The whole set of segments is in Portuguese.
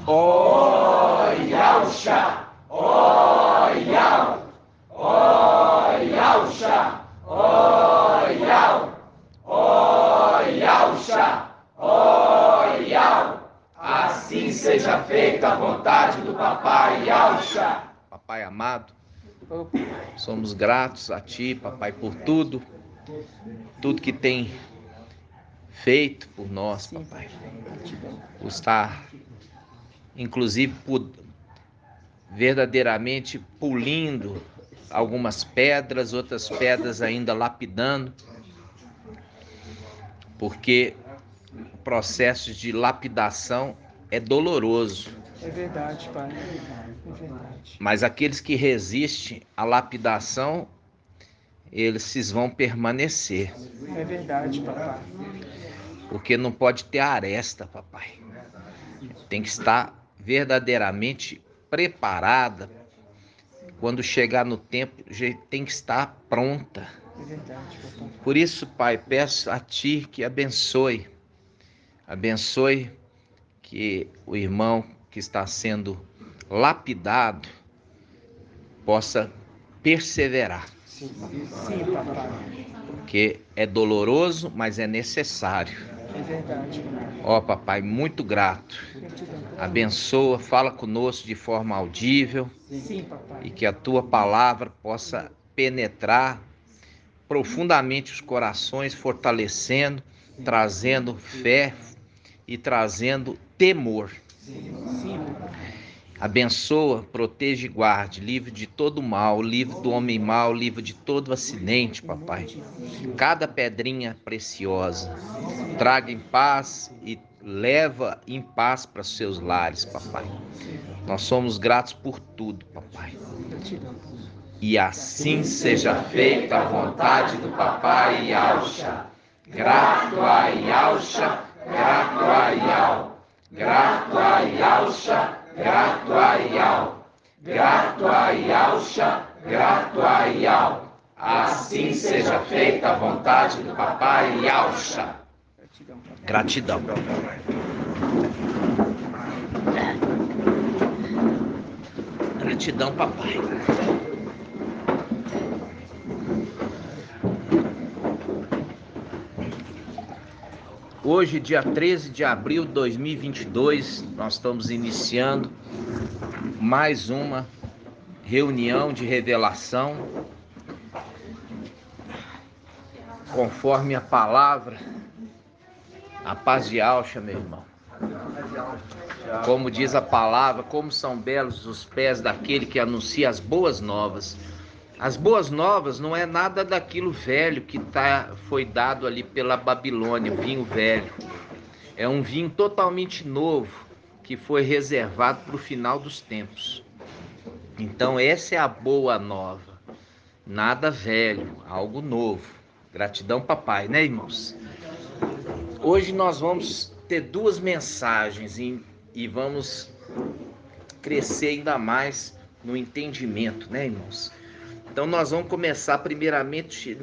Ó Yausha, ó Yau, ó Yausha, ó Yau, ó Yausha, ó Yau. Assim seja feita a vontade do Papai Yausha. Papai amado, somos gratos a Ti, Papai, por tudo que tem feito por nós, Papai. Por estar, inclusive, verdadeiramente pulindo algumas pedras, outras pedras ainda lapidando, porque o processo de lapidação é doloroso. É verdade, Pai. É verdade. Mas aqueles que resistem à lapidação, eles vão permanecer. É verdade, Papai. Porque não pode ter aresta, Papai. Tem que estar verdadeiramente preparada. Quando chegar no tempo, tem que estar pronta. É verdade, Papai. Por isso, Pai, peço a Ti que abençoe que o irmão que está sendo lapidado possa perseverar. Sim, Papai. Porque é doloroso, mas é necessário. É verdade, Papai. Ó, Papai, muito grato. Abençoa, fala conosco de forma audível. Sim, Papai. E que a Tua palavra possa penetrar profundamente os corações, fortalecendo, trazendo fé e trazendo temor. Sim, Papai. Abençoa, proteja e guarde, livre de todo mal, livre do homem mau, livre de todo acidente, Papai. Cada pedrinha preciosa, traga em paz e leva em paz para os seus lares, Papai. Nós somos gratos por tudo, Papai. E assim seja feita a vontade do Papai Yausha. Grato a Yausha, grato a Yau. Grato a Yausha, grato a Yau. Grato a Yausha, grato a Yau. Assim seja feita a vontade do Papai Yausha. Gratidão. Gratidão, Papai. Hoje, dia 13 de abril de 2022, nós estamos iniciando mais uma reunião de revelação, conforme a palavra, a paz de Yausha, meu irmão. Como diz a palavra, como são belos os pés daquele que anuncia as boas novas. As boas novas não é nada daquilo velho que foi dado ali pela Babilônia, o vinho velho. É um vinho totalmente novo que foi reservado para o final dos tempos. Então essa é a boa nova. Nada velho, algo novo. Gratidão, Papai, né, irmãos? Hoje nós vamos ter duas mensagens e vamos crescer ainda mais no entendimento, né, irmãos? Então nós vamos começar primeiramente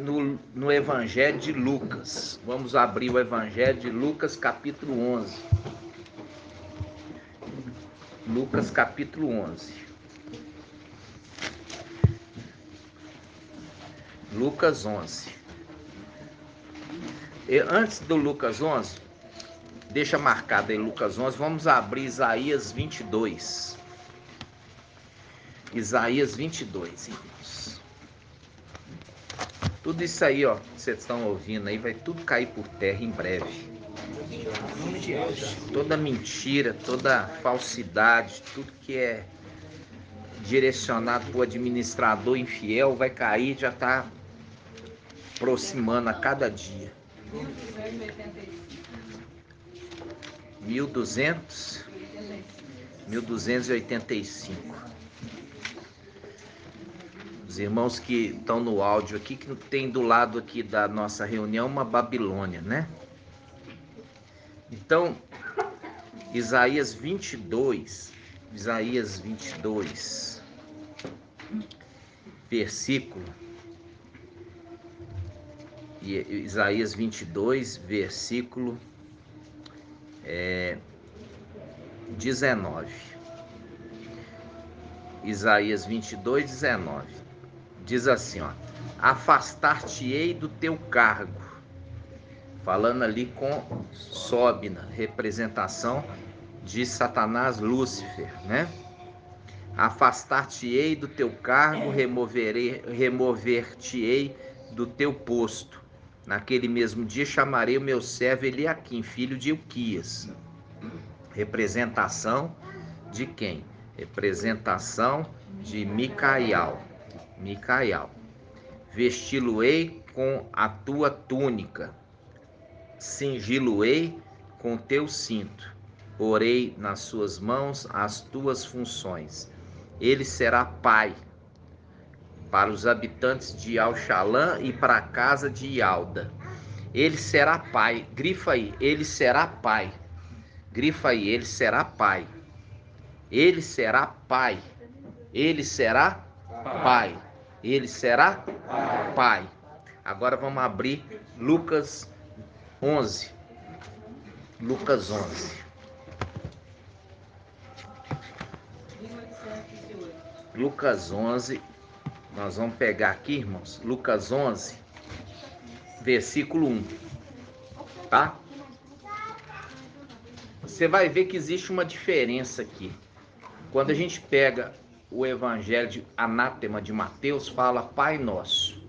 no Evangelho de Lucas. Vamos abrir o Evangelho de Lucas, capítulo 11. Lucas, capítulo 11. Lucas 11. Antes do Lucas 11, deixa marcado aí Lucas 11, vamos abrir Isaías 22. Isaías 22, irmãos. Tudo isso aí, ó, que vocês estão ouvindo aí, vai tudo cair por terra em breve. Toda mentira, toda falsidade, tudo que é direcionado para o administrador infiel vai cair, já está aproximando a cada dia. 1285. Os irmãos que estão no áudio aqui, que tem do lado aqui da nossa reunião uma Babilônia, né? Então, Isaías 22, versículo, Isaías 22, versículo 19. Isaías 22, 19. Diz assim, ó: afastar-te-ei do teu cargo. Falando ali com Sóbina, representação de Satanás, Lúcifer, né? Afastar-te-ei do teu cargo, remover-te-ei do teu posto. Naquele mesmo dia chamarei o meu servo Eliaquim, filho de Ilquias. Representação de quem? Representação de Micael. Vesti-lo-ei com a tua túnica, cingi-lo-ei com teu cinto, porei nas suas mãos as tuas funções. Ele será pai para os habitantes de Alxalã e para a casa de Ialda. Ele será pai. Grifa aí, ele será pai. Grifa aí, ele será pai. Ele será pai. Ele será pai. Ele será pai. Agora vamos abrir Lucas 11. Lucas 11. Lucas 11. Nós vamos pegar aqui, irmãos. Lucas 11, versículo 1. Tá? Você vai ver que existe uma diferença aqui. Quando a gente pega o evangelho de anátema de Mateus, fala Pai Nosso.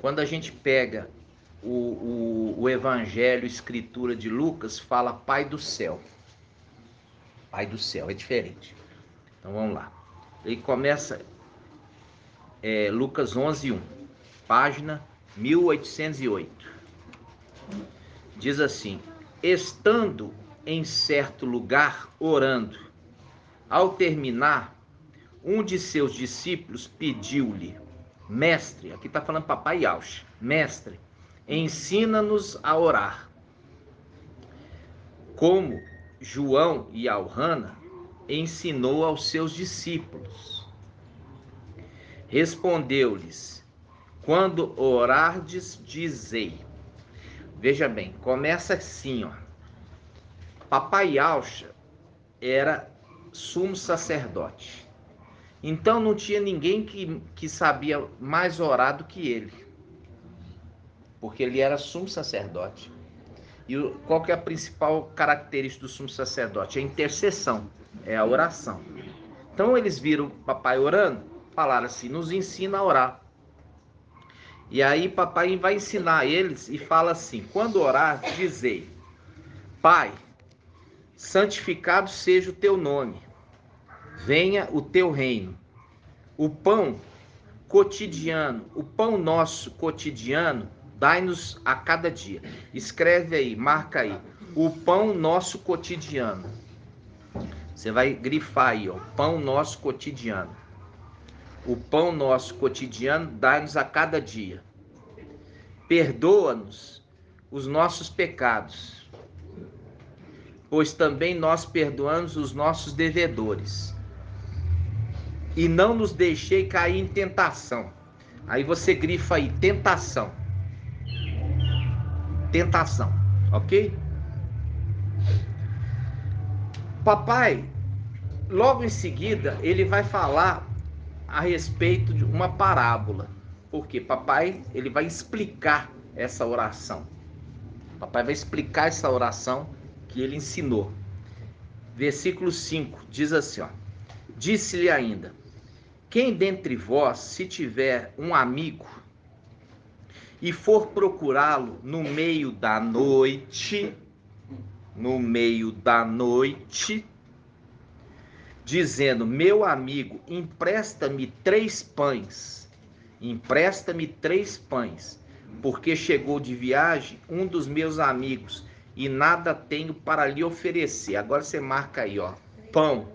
Quando a gente pega o evangelho escritura de Lucas, fala Pai do Céu. Pai do Céu, é diferente. Então vamos lá. Ele começa Lucas 11, 1, página 1808. Diz assim: estando em certo lugar orando, ao terminar, um de seus discípulos pediu-lhe: mestre, aqui está falando papai Yaush, mestre, ensina-nos a orar, como João e Alhana ensinou aos seus discípulos. Respondeu-lhes: quando orardes, dizei. Veja bem, começa assim, ó. Papai Yaush era sumo sacerdote. Então não tinha ninguém que sabia mais orar do que ele. Porque ele era sumo sacerdote. E qual que é a principal característica do sumo sacerdote? É a intercessão, é a oração. Então eles viram o papai orando, falaram assim: nos ensina a orar. E aí papai vai ensinar eles e fala assim: quando orar, dizei: Pai, santificado seja o teu nome, venha o teu reino. O pão cotidiano, o pão nosso cotidiano, dai-nos a cada dia. Escreve aí, marca aí, o pão nosso cotidiano. Você vai grifar aí, ó, pão nosso cotidiano. O pão nosso cotidiano, dai-nos a cada dia. Perdoa-nos os nossos pecados, pois também nós perdoamos os nossos devedores. E não nos deixei cair em tentação. Aí você grifa aí, tentação. Tentação, ok? Papai, logo em seguida, ele vai falar a respeito de uma parábola. Porque papai, ele vai explicar essa oração. Papai vai explicar essa oração que ele ensinou. Versículo 5 diz assim, ó: disse-lhe ainda: quem dentre vós, se tiver um amigo e for procurá-lo no meio da noite, dizendo: meu amigo, empresta-me 3 pães, porque chegou de viagem um dos meus amigos e nada tenho para lhe oferecer. Agora você marca aí, ó, pão.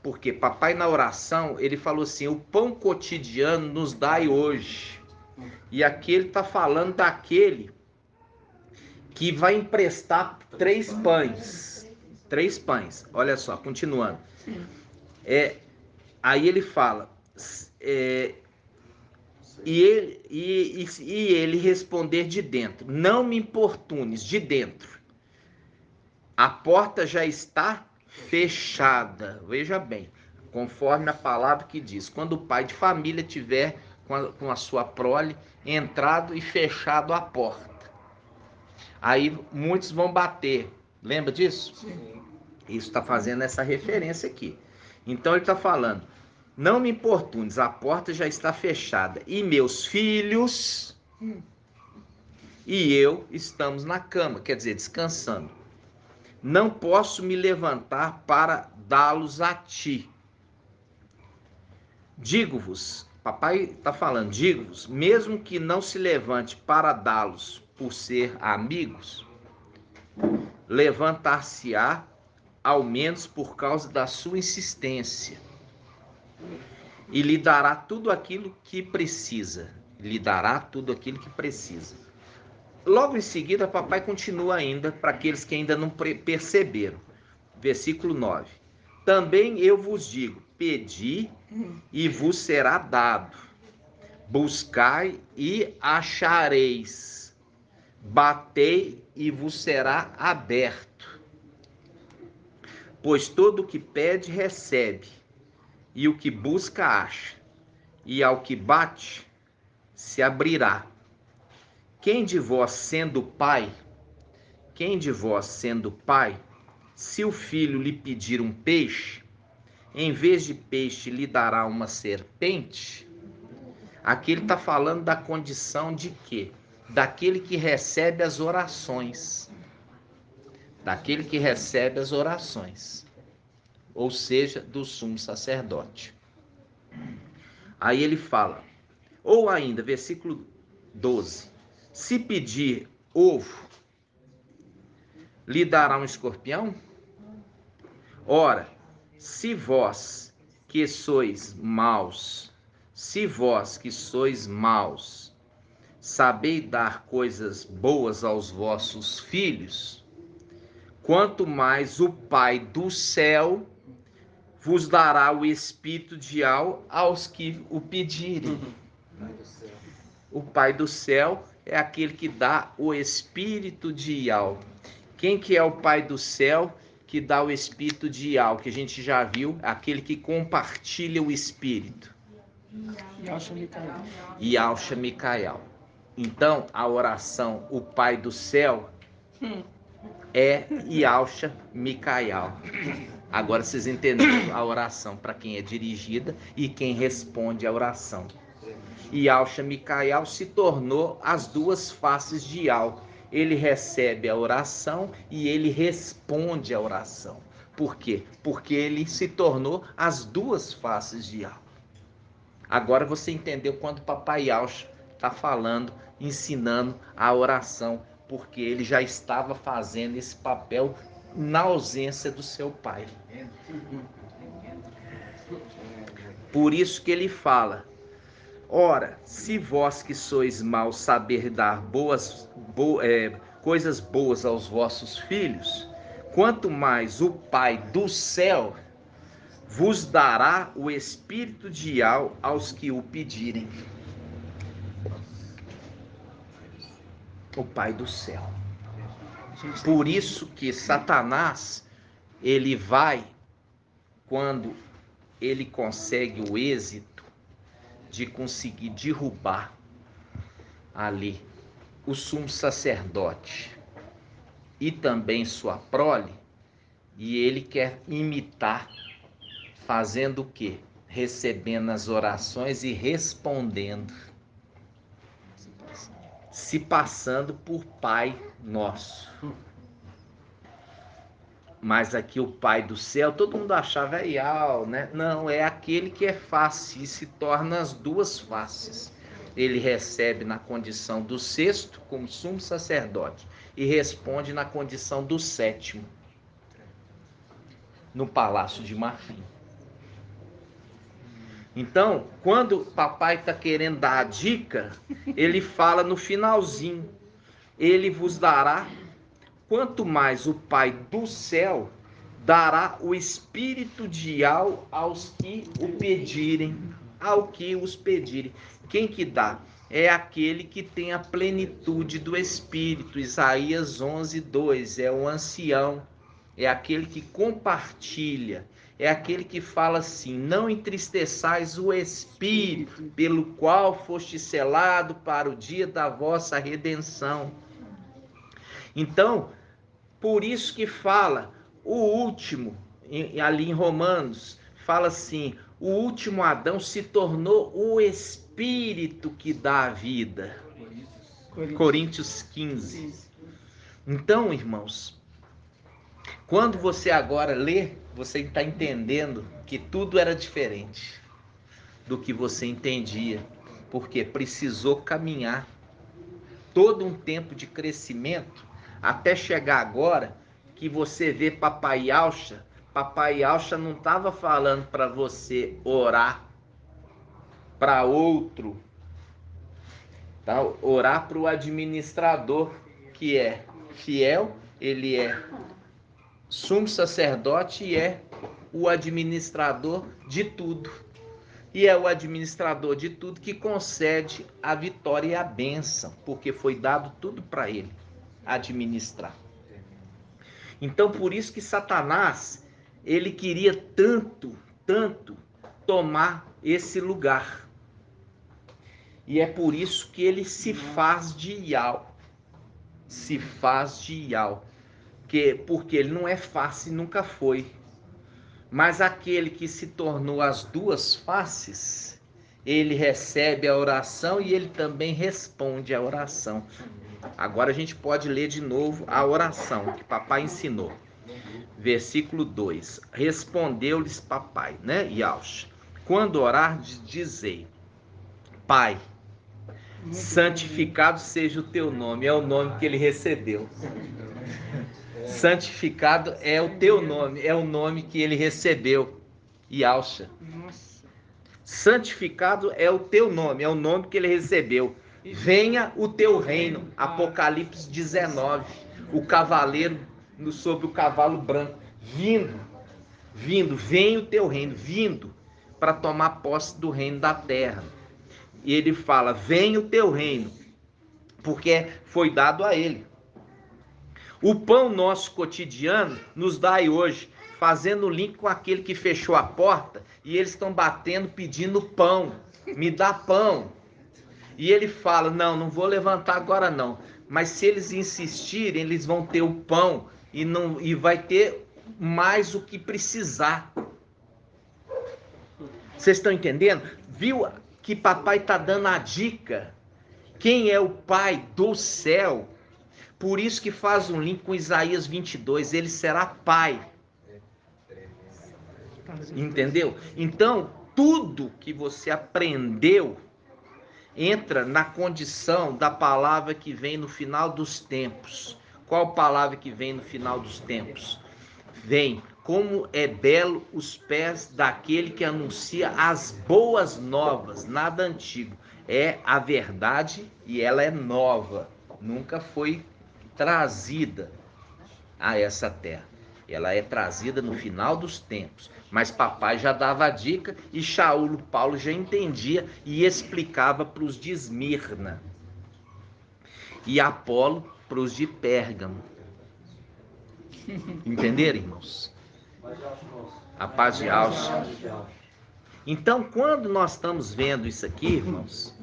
Porque papai na oração, ele falou assim: o pão cotidiano nos dai hoje. E aqui ele está falando daquele que vai emprestar 3 pães. 3 pães. Olha só, continuando. Aí ele fala, e ele responder de dentro: não me importunes, de dentro. A porta já está fechada. Veja bem, conforme a palavra que diz, quando o pai de família tiver com a sua prole entrado e fechado a porta. Aí muitos vão bater. Lembra disso? Sim. Isso está fazendo essa referência aqui. Então ele está falando, não me importunes, a porta já está fechada. E meus filhos e eu estamos na cama, quer dizer, descansando. Não posso me levantar para dá-los a ti. Digo-vos, papai está falando, digo-vos, mesmo que não se levante para dá-los por ser amigos, levantar-se-á, ao menos por causa da sua insistência, e lhe dará tudo aquilo que precisa. Lhe dará tudo aquilo que precisa. Logo em seguida, papai continua ainda, para aqueles que ainda não perceberam. Versículo 9. Também eu vos digo, pedi e vos será dado. Buscai e achareis. Batei e vos será aberto. Pois todo o que pede, recebe. E o que busca, acha. E ao que bate, se abrirá. Quem de vós sendo pai, se o filho lhe pedir um peixe, em vez de peixe lhe dará uma serpente? Aqui ele está falando da condição de quê? Daquele que recebe as orações. Daquele que recebe as orações. Ou seja, do sumo sacerdote. Aí ele fala, ou ainda, versículo 12. Se pedir ovo, lhe dará um escorpião? Ora, se vós que sois maus, sabeis dar coisas boas aos vossos filhos, quanto mais o Pai do céu vos dará o Espírito aos que o pedirem. O Pai do céu é aquele que dá o Espírito de Ial. Quem que é o Pai do céu que dá o Espírito de Ial? Que a gente já viu, aquele que compartilha o Espírito. Yahshua Micael. Então, a oração, o Pai do céu, é Yahshua Micael. Agora vocês entenderam a oração para quem é dirigida e quem responde a oração. Yahshua Micael se tornou as duas faces de Yal. Ele recebe a oração e ele responde a oração. Por quê? Porque ele se tornou as duas faces de Yal. Agora você entendeu quando o papai Yahshua está falando, ensinando a oração, porque ele já estava fazendo esse papel na ausência do seu pai. Por isso que ele fala, ora, se vós que sois maus saber dar coisas boas aos vossos filhos, quanto mais o Pai do céu vos dará o Espírito de Ial aos que o pedirem. O Pai do céu. Por isso que Satanás, ele vai, quando ele consegue o êxito de conseguir derrubar ali o sumo sacerdote e também sua prole, e ele quer imitar, fazendo o quê? Recebendo as orações e respondendo, se passando por Pai nosso. Mas aqui o Pai do céu, todo mundo achava Ial, né? Não, é aquele que é face e se torna as duas faces. Ele recebe na condição do sexto, como sumo sacerdote, e responde na condição do sétimo, no palácio de marfim. Então, quando o papai está querendo dar a dica, ele fala no finalzinho, ele vos dará, quanto mais o Pai do céu dará o Espírito de Ial aos que o pedirem, ao que os pedirem. Quem que dá? É aquele que tem a plenitude do Espírito. Isaías 11:2, é o ancião. é aquele que compartilha, é aquele que fala assim: não entristeçais o Espírito, pelo qual foste selado para o dia da vossa redenção. Então, por isso que fala, o último, ali em Romanos, fala assim: o último Adão se tornou o Espírito que dá a vida. Coríntios 15. Então, irmãos, quando você agora lê, você está entendendo que tudo era diferente do que você entendia, porque precisou caminhar todo um tempo de crescimento até chegar agora que você vê Papai Yaucha. Papai Yaucha não estava falando para você orar para outro, tá? Orar para o administrador, que é fiel, ele é sumo sacerdote e é o administrador de tudo. E é o administrador de tudo que concede a vitória e a bênção, porque foi dado tudo para ele administrar. Então, por isso que Satanás, ele queria tanto tomar esse lugar. E é por isso que ele se faz de Iau. Se faz de Iau. Porque ele não é face e nunca foi. Mas aquele que se tornou as duas faces, ele recebe a oração e ele também responde a oração. Agora a gente pode ler de novo a oração que papai ensinou. Versículo 2. Respondeu-lhes papai, né, Yauch? Quando orar, dizei: Pai, santificado seja o teu nome. É o nome que ele recebeu. Santificado é o teu nome, é o nome que ele recebeu. Yaucha. Santificado é o teu nome, é o nome que ele recebeu. Venha o teu reino. Apocalipse 19. O cavaleiro sobre o cavalo branco. Vindo, vem o teu reino, vindo para tomar posse do reino da terra. E ele fala: vem o teu reino, porque foi dado a ele. O pão nosso cotidiano nos dai hoje, fazendo link com aquele que fechou a porta e eles estão batendo pedindo pão. Me dá pão. E ele fala: não vou levantar agora não. Mas se eles insistirem, eles vão ter o pão e vai ter mais o que precisar. Vocês estão entendendo? Viu que papai está dando a dica? Quem é o pai do céu? Por isso que faz um link com Isaías 22. Ele será pai. Entendeu? Então, tudo que você aprendeu entra na condição da palavra que vem no final dos tempos. Qual palavra que vem no final dos tempos? Vem: como é belo os pés daquele que anuncia as boas novas, nada antigo. É a verdade e ela é nova. Nunca foi trazida a essa terra. Ela é trazida no final dos tempos. Mas papai já dava a dica e Paulo já entendia e explicava para os de Esmirna. E Apolo para os de Pérgamo. Entenderam, irmãos? A paz de Alcha. Então, quando nós estamos vendo isso aqui, irmãos,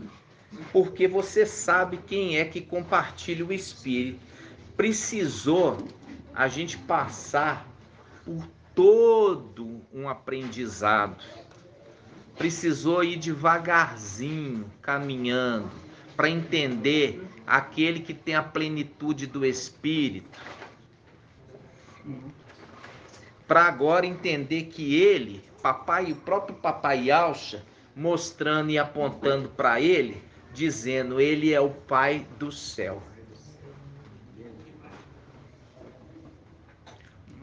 porque você sabe quem é que compartilha o Espírito. Precisou a gente passar por todo um aprendizado. Precisou ir devagarzinho, caminhando, para entender aquele que tem a plenitude do Espírito. Para agora entender que ele, papai, o próprio papai Yaucha, mostrando e apontando para ele, dizendo: ele é o Pai do céu.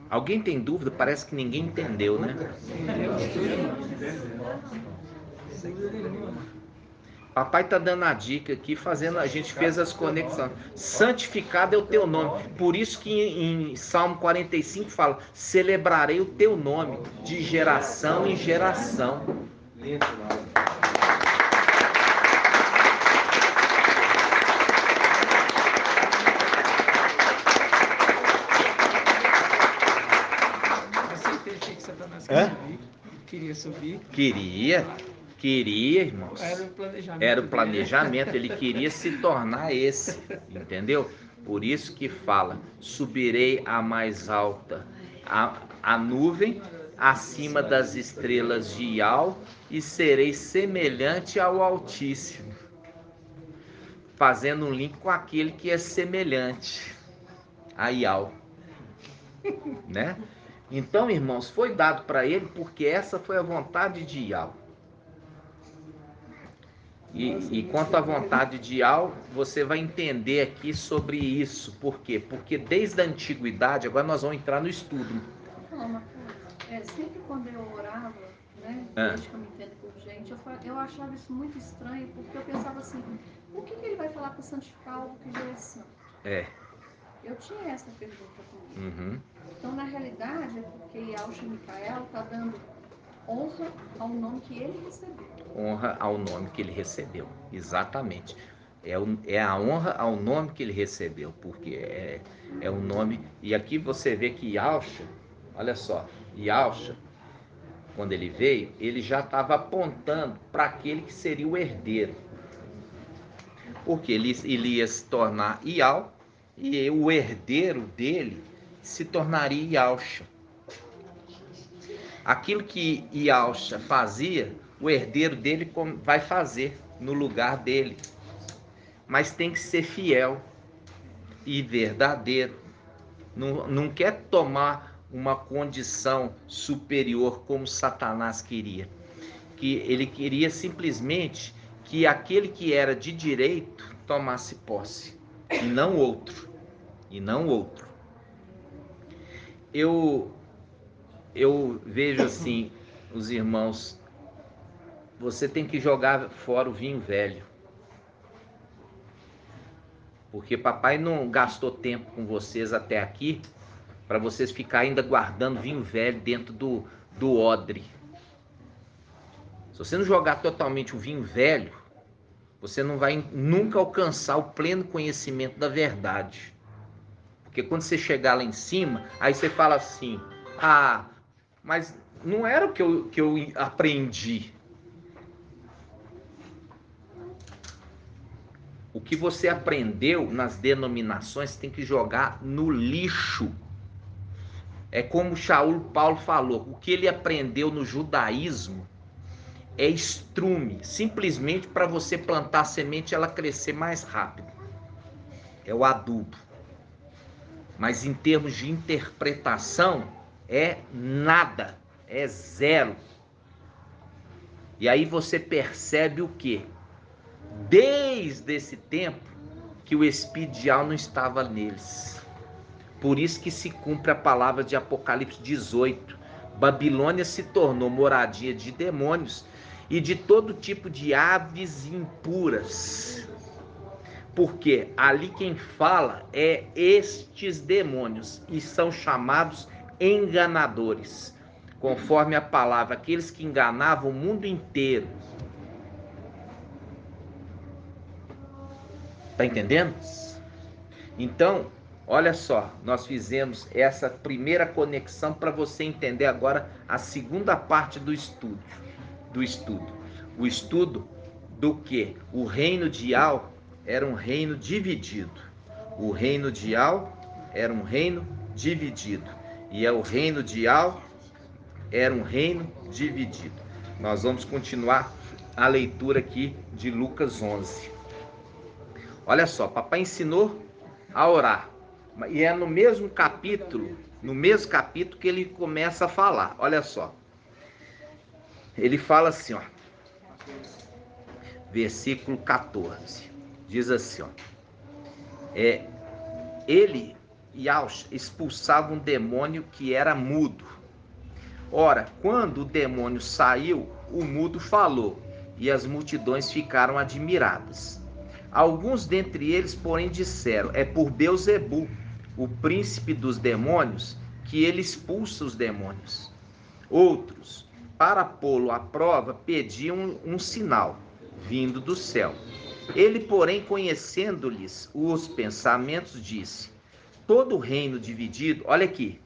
Alguém tem dúvida? Parece que ninguém entendeu, né? Papai está dando a dica aqui, a gente fez as conexões. Santificado é o teu nome. Por isso que em Salmo 45 fala: celebrarei o teu nome de geração em geração. Satanás Hã? queria subir. Queria, irmãos. Era o planejamento. Era o dele. planejamento, ele queria se tornar esse, entendeu? Por isso que fala: subirei à mais alta, a nuvem, acima das estrelas de Ial, e serei semelhante ao Altíssimo. Fazendo um link com aquele que é semelhante a Ial, né? Então, irmãos, foi dado para ele porque essa foi a vontade de Ial. E quanto à vontade de Ial, você vai entender aqui sobre isso. Por quê? Porque desde a antiguidade, agora nós vamos entrar no estudo. Vou falar uma coisa. Sempre quando eu orava, né, desde que eu me entendo por gente, eu achava isso muito estranho, porque eu pensava assim, por que ele vai falar para santificar algo que já é santo? É. Eu tinha essa pergunta comigo. Uhum. Então, na realidade, é porque Yahshua Micael está dando honra ao nome que ele recebeu. Honra ao nome que ele recebeu, exatamente. É a honra ao nome que ele recebeu, porque é um nome. E aqui você vê que Yahshua, olha só, Yahshua, quando ele veio, ele já estava apontando para aquele que seria o herdeiro. Porque ele ia se tornar Ial, e o herdeiro dele se tornaria Yahshua. Aquilo que Yahshua fazia, o herdeiro dele vai fazer no lugar dele. Mas tem que ser fiel e verdadeiro. Não quer tomar uma condição superior como Satanás queria. Que ele queria simplesmente que aquele que era de direito tomasse posse, e não outro. E não outro. Eu vejo assim, os irmãos, você tem que jogar fora o vinho velho. Porque papai não gastou tempo com vocês até aqui para vocês ficarem ainda guardando vinho velho dentro do odre. Se você não jogar totalmente o vinho velho, você não vai nunca alcançar o pleno conhecimento da verdade. Porque quando você chegar lá em cima, aí você fala assim, mas não era o que eu aprendi. O que você aprendeu nas denominações tem que jogar no lixo. É como Shaul Paulo falou, o que ele aprendeu no judaísmo é estrume, simplesmente para você plantar a semente e ela crescer mais rápido. É o adubo. Mas em termos de interpretação, é nada, é zero. E aí você percebe o quê? Desde esse tempo que o espírito de Ial não estava neles. Por isso que se cumpre a palavra de Apocalipse 18. Babilônia se tornou moradia de demônios e de todo tipo de aves impuras. Porque ali quem fala é estes demônios e são chamados enganadores. Conforme a palavra, aqueles que enganavam o mundo inteiro. Tá entendendo? Então, olha só, nós fizemos essa primeira conexão para você entender agora a segunda parte do estudo. O estudo do que o reino de Ial era um reino dividido. O reino de Ial era um reino dividido. E o reino de Ial era um reino dividido. Nós vamos continuar a leitura aqui de Lucas 11. Olha só, papai ensinou a orar. E é no mesmo capítulo que ele começa a falar. Olha só. Ele fala assim, ó. Versículo 14. Diz assim, ó. Ele e Yahshua expulsavam um demônio que era mudo. Ora, quando o demônio saiu, o mudo falou, e as multidões ficaram admiradas. Alguns dentre eles, porém, disseram, é por Beelzebu, o príncipe dos demônios, que ele expulsa os demônios. Outros, para pô-lo à prova, pediam um sinal, vindo do céu. Ele, porém, conhecendo-lhes os pensamentos, disse, todo reino dividido, olha aqui,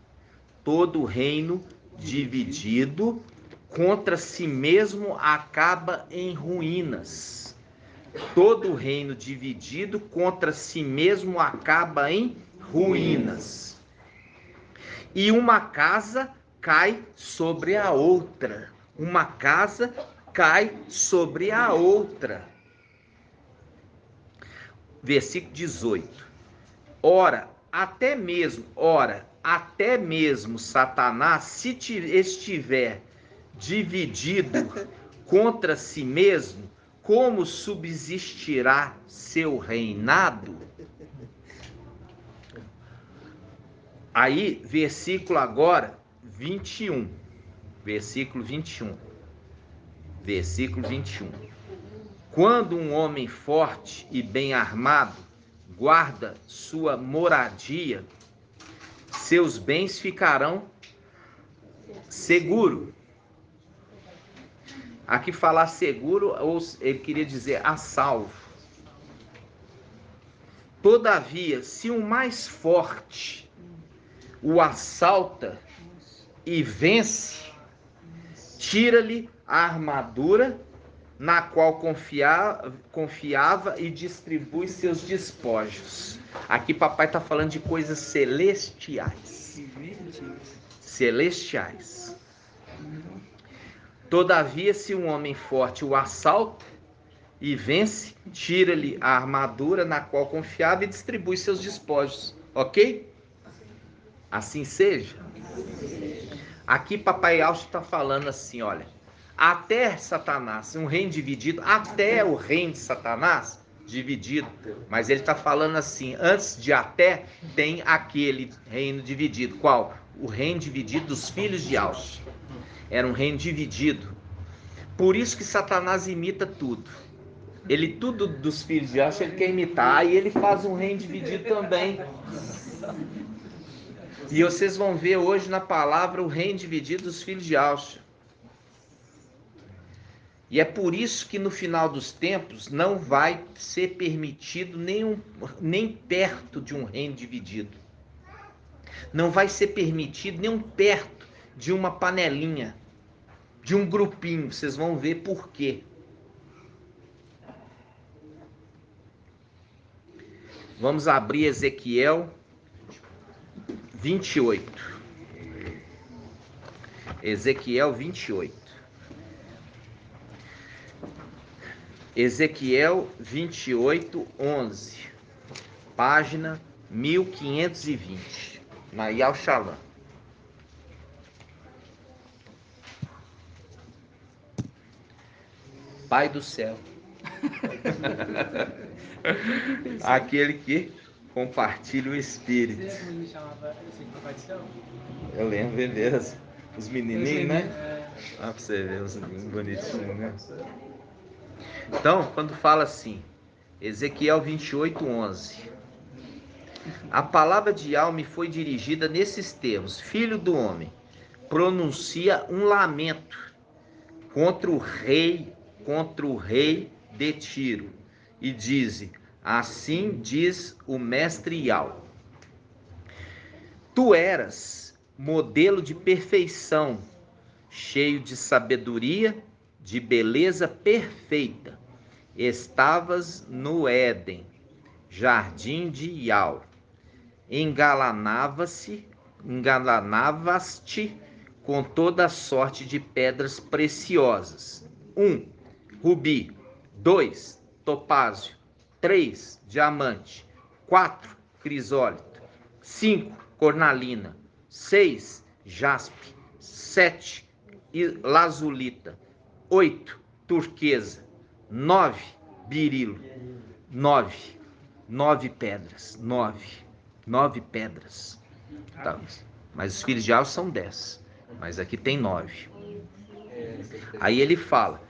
todo reino dividido contra si mesmo acaba em ruínas. Todo reino dividido contra si mesmo acaba em ruínas. E uma casa cai sobre a outra. Uma casa cai sobre a outra. Versículo 18. Ora, até mesmo Satanás, se estiver dividido contra si mesmo, como subsistirá seu reinado? Aí, versículo agora 21. Versículo 21. Versículo 21. Quando um homem forte e bem armado guarda sua moradia, seus bens ficarão seguros. Aqui falar seguro, ou ele queria dizer a salvo. Todavia, se o mais forte o assalta e vence, tira-lhe a armadura na qual confiava e distribui seus despojos. Aqui papai está falando de coisas celestiais. Celestiais. Todavia, se um homem forte o assalta e vence, tira-lhe a armadura na qual confiava e distribui seus despojos. Ok? Assim seja. Aqui papai Alcho está falando assim, olha, até Satanás, um reino dividido, até o reino de Satanás dividido, mas ele está falando assim, antes de até, tem aquele reino dividido. Qual? O reino dividido dos filhos de Alcho. Era um reino dividido. Por isso que Satanás imita tudo. Ele, tudo dos filhos de Alcho, ele quer imitar, e ele faz um reino dividido também. E vocês vão ver hoje na palavra o reino dividido dos filhos de Alcho. E é por isso que no final dos tempos não vai ser permitido nem perto de um reino dividido. Não vai ser permitido nem perto de uma panelinha, de um grupinho. Vocês vão ver por quê. Vamos abrir Ezequiel 28. Ezequiel 28. Ezequiel 28, 11. Página 1520. Na Yal Shalom. Pai do céu. Aquele que compartilha o Espírito. Você me chamava assim, Papai do Céu? Eu lembro, beleza. Os menininhos, né? Olha pra você ver, os bonitinhos, né? Então, quando fala assim, Ezequiel 28, 11. A palavra de Yahweh me foi dirigida nesses termos: Filho do homem, pronuncia um lamento contra o rei de Tiro, e diz: assim diz o mestre Yahweh. Tu eras modelo de perfeição, cheio de sabedoria, de beleza perfeita. Estavas no Éden, jardim de Yahweh. Engalanavas-te com toda sorte de pedras preciosas. 1. Rubi. 2. Topázio. 3. Diamante. 4. Crisólito. 5. Cornalina. 6. Jaspe. 7. Lazulita. 8. Turquesa. 9. Birilo. 9 pedras. 9 pedras. Tá. Mas os filhos de Alvo são 10. Mas aqui tem 9. Aí ele fala: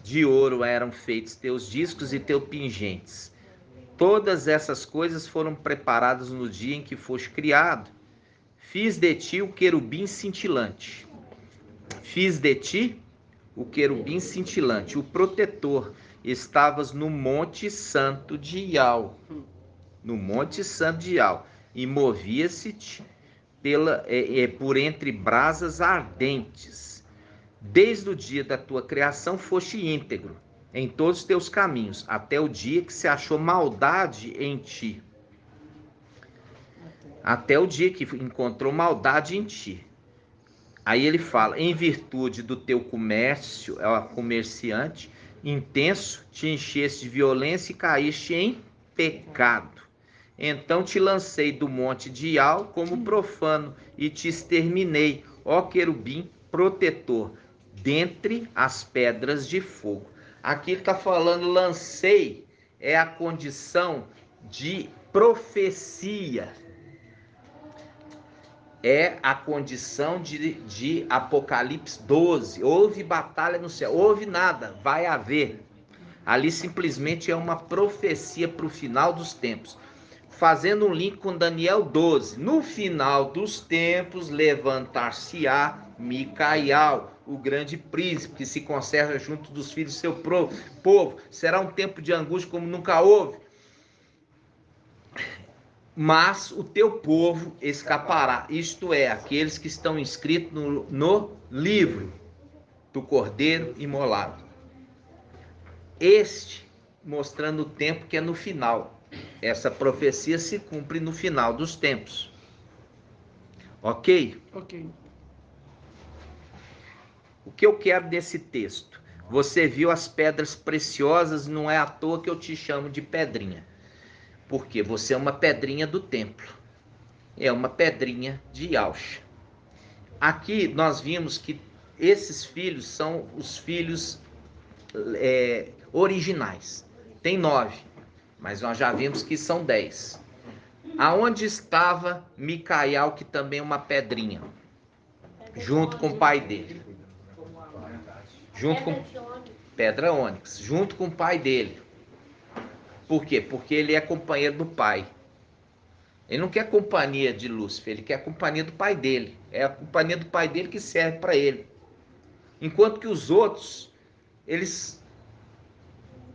de ouro eram feitos teus discos e teus pingentes. Todas essas coisas foram preparadas no dia em que foste criado. Fiz de ti o querubim cintilante. Fiz de ti o querubim cintilante, o protetor. Estavas no Monte Santo de Yahweh. No Monte Santo de Yahweh. E movia-se por entre brasas ardentes. Desde o dia da tua criação foste íntegro em todos os teus caminhos, até o dia que se achou maldade em ti. Até o dia que encontrou maldade em ti. Aí ele fala, em virtude do teu comércio, é o comerciante, intenso, te encheste de violência e caíste em pecado. Então te lancei do monte de Ial como profano e te exterminei, ó querubim protetor, dentre as pedras de fogo. Aqui ele está falando, lancei, é a condição de profecia. É a condição de Apocalipse 12. Houve batalha no céu. Houve nada, vai haver. Ali simplesmente é uma profecia para o final dos tempos. Fazendo um link com Daniel 12. No final dos tempos, levantar-se-á Micael, o grande príncipe, que se conserva junto dos filhos do seu povo. Será um tempo de angústia como nunca houve. Mas o teu povo escapará, isto é, aqueles que estão inscritos no livro do Cordeiro imolado. Este mostrando o tempo que é no final. Essa profecia se cumpre no final dos tempos. Ok? Ok. O que eu quero desse texto? Você viu as pedras preciosas, não é à toa que eu te chamo de pedrinha. Porque você é uma pedrinha do templo. É uma pedrinha de Yahshua. Aqui nós vimos que esses filhos são os filhos originais. Tem 9, mas nós já vimos que são 10. Aonde estava Micael, que também é uma pedrinha? Junto com o pai dele. Junto com pedra ônix, junto com o pai dele. Por quê? Porque ele é companheiro do pai. Ele não quer companhia de Lúcifer, ele quer a companhia do pai dele. É a companhia do pai dele que serve para ele. Enquanto que os outros, eles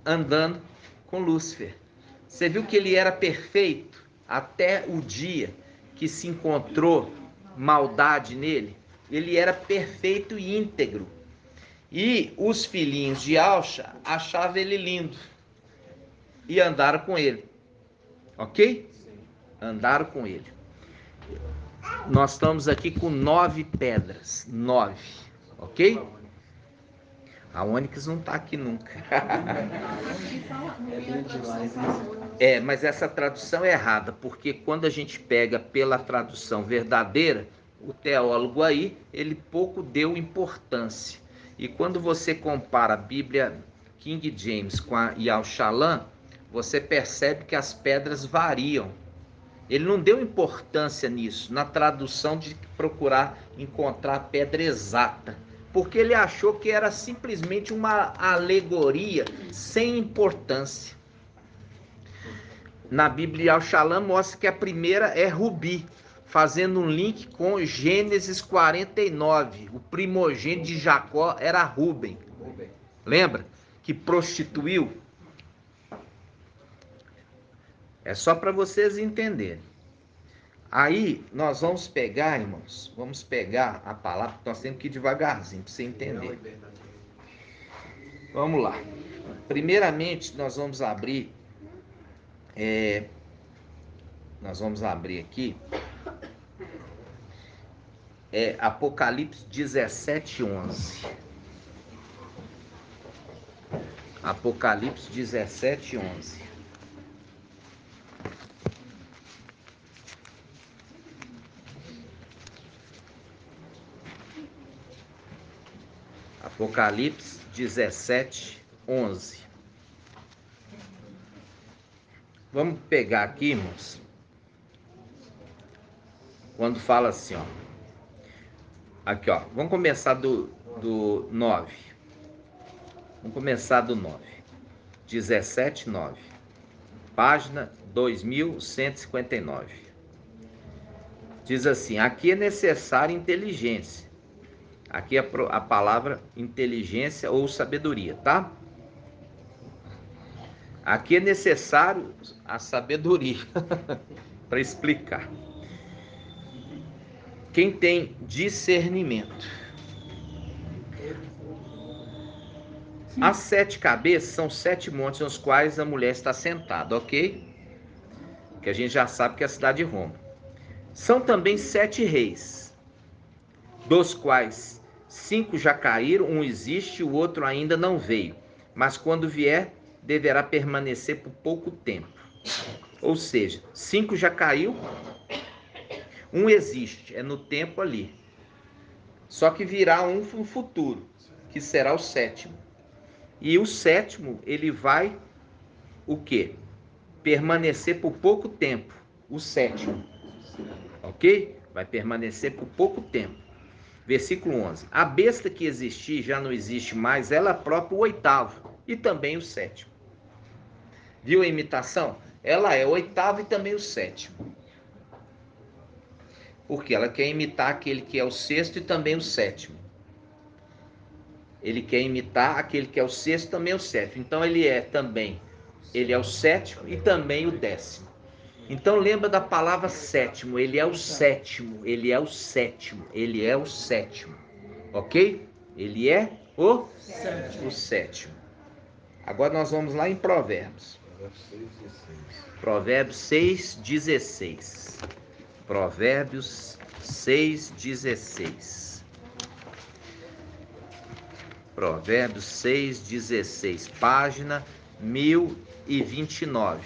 andando com Lúcifer. Você viu que ele era perfeito até o dia que se encontrou maldade nele? Ele era perfeito e íntegro. E os filhinhos de Alcha achavam ele lindo e andaram com ele. Ok? Andaram com ele. Nós estamos aqui com 9 pedras. 9. Ok? A Ônix não está aqui nunca. Mas essa tradução é errada, porque quando a gente pega pela tradução verdadeira, o teólogo aí, ele pouco deu importância. E quando você compara a Bíblia King James com a Yal Shalom, você percebe que as pedras variam. Ele não deu importância nisso, na tradução de procurar encontrar a pedra exata, porque ele achou que era simplesmente uma alegoria sem importância. Na Bíblia Al-Shalom mostra que a primeira é rubi, fazendo um link com Gênesis 49. O primogênito de Jacó era Rúben. Lembra? Que prostituiu. É só para vocês entenderem. Aí nós vamos pegar, irmãos, vamos pegar a palavra, nós temos que ir devagarzinho para você entender. Vamos lá. Primeiramente, nós vamos abrir aqui Apocalipse 17:11. Apocalipse 17:11. Apocalipse 17:11. Vamos pegar aqui, irmãos, quando fala assim, ó. Aqui, ó. Vamos começar do 9. Vamos começar do 9. 17:9. Página 2159. Diz assim: aqui é necessária inteligência. Aqui é a palavra inteligência ou sabedoria, tá? Aqui é necessário a sabedoria para explicar. Quem tem discernimento. As 7 cabeças são 7 montes nos quais a mulher está sentada, ok? Que a gente já sabe que é a cidade de Roma. São também 7 reis, dos quais 5 já caíram, um existe, o outro ainda não veio. Mas quando vier, deverá permanecer por pouco tempo. Ou seja, 5 já caiu, um existe, é no tempo ali. Só que virá um no futuro, que será o 7º. E o 7º, ele vai o quê? Permanecer por pouco tempo. O 7º. Ok? Vai permanecer por pouco tempo. Versículo 11. A besta que existir já não existe mais, ela própria o 8º e também o 7º. Viu a imitação? Ela é o 8º e também o 7º. Porque ela quer imitar aquele que é o 6º e também o 7º. Ele quer imitar aquele que é o 6º e também o 7º. Então ele é o 7º e também o 10º. Então lembra da palavra 7º, ele é o 7º, ele é o 7º, ele é o 7º, ok? Ele é o 7º. Agora nós vamos lá em Provérbios. Provérbios 6:16. Provérbios 6:16. Provérbios 6:16, página 1029.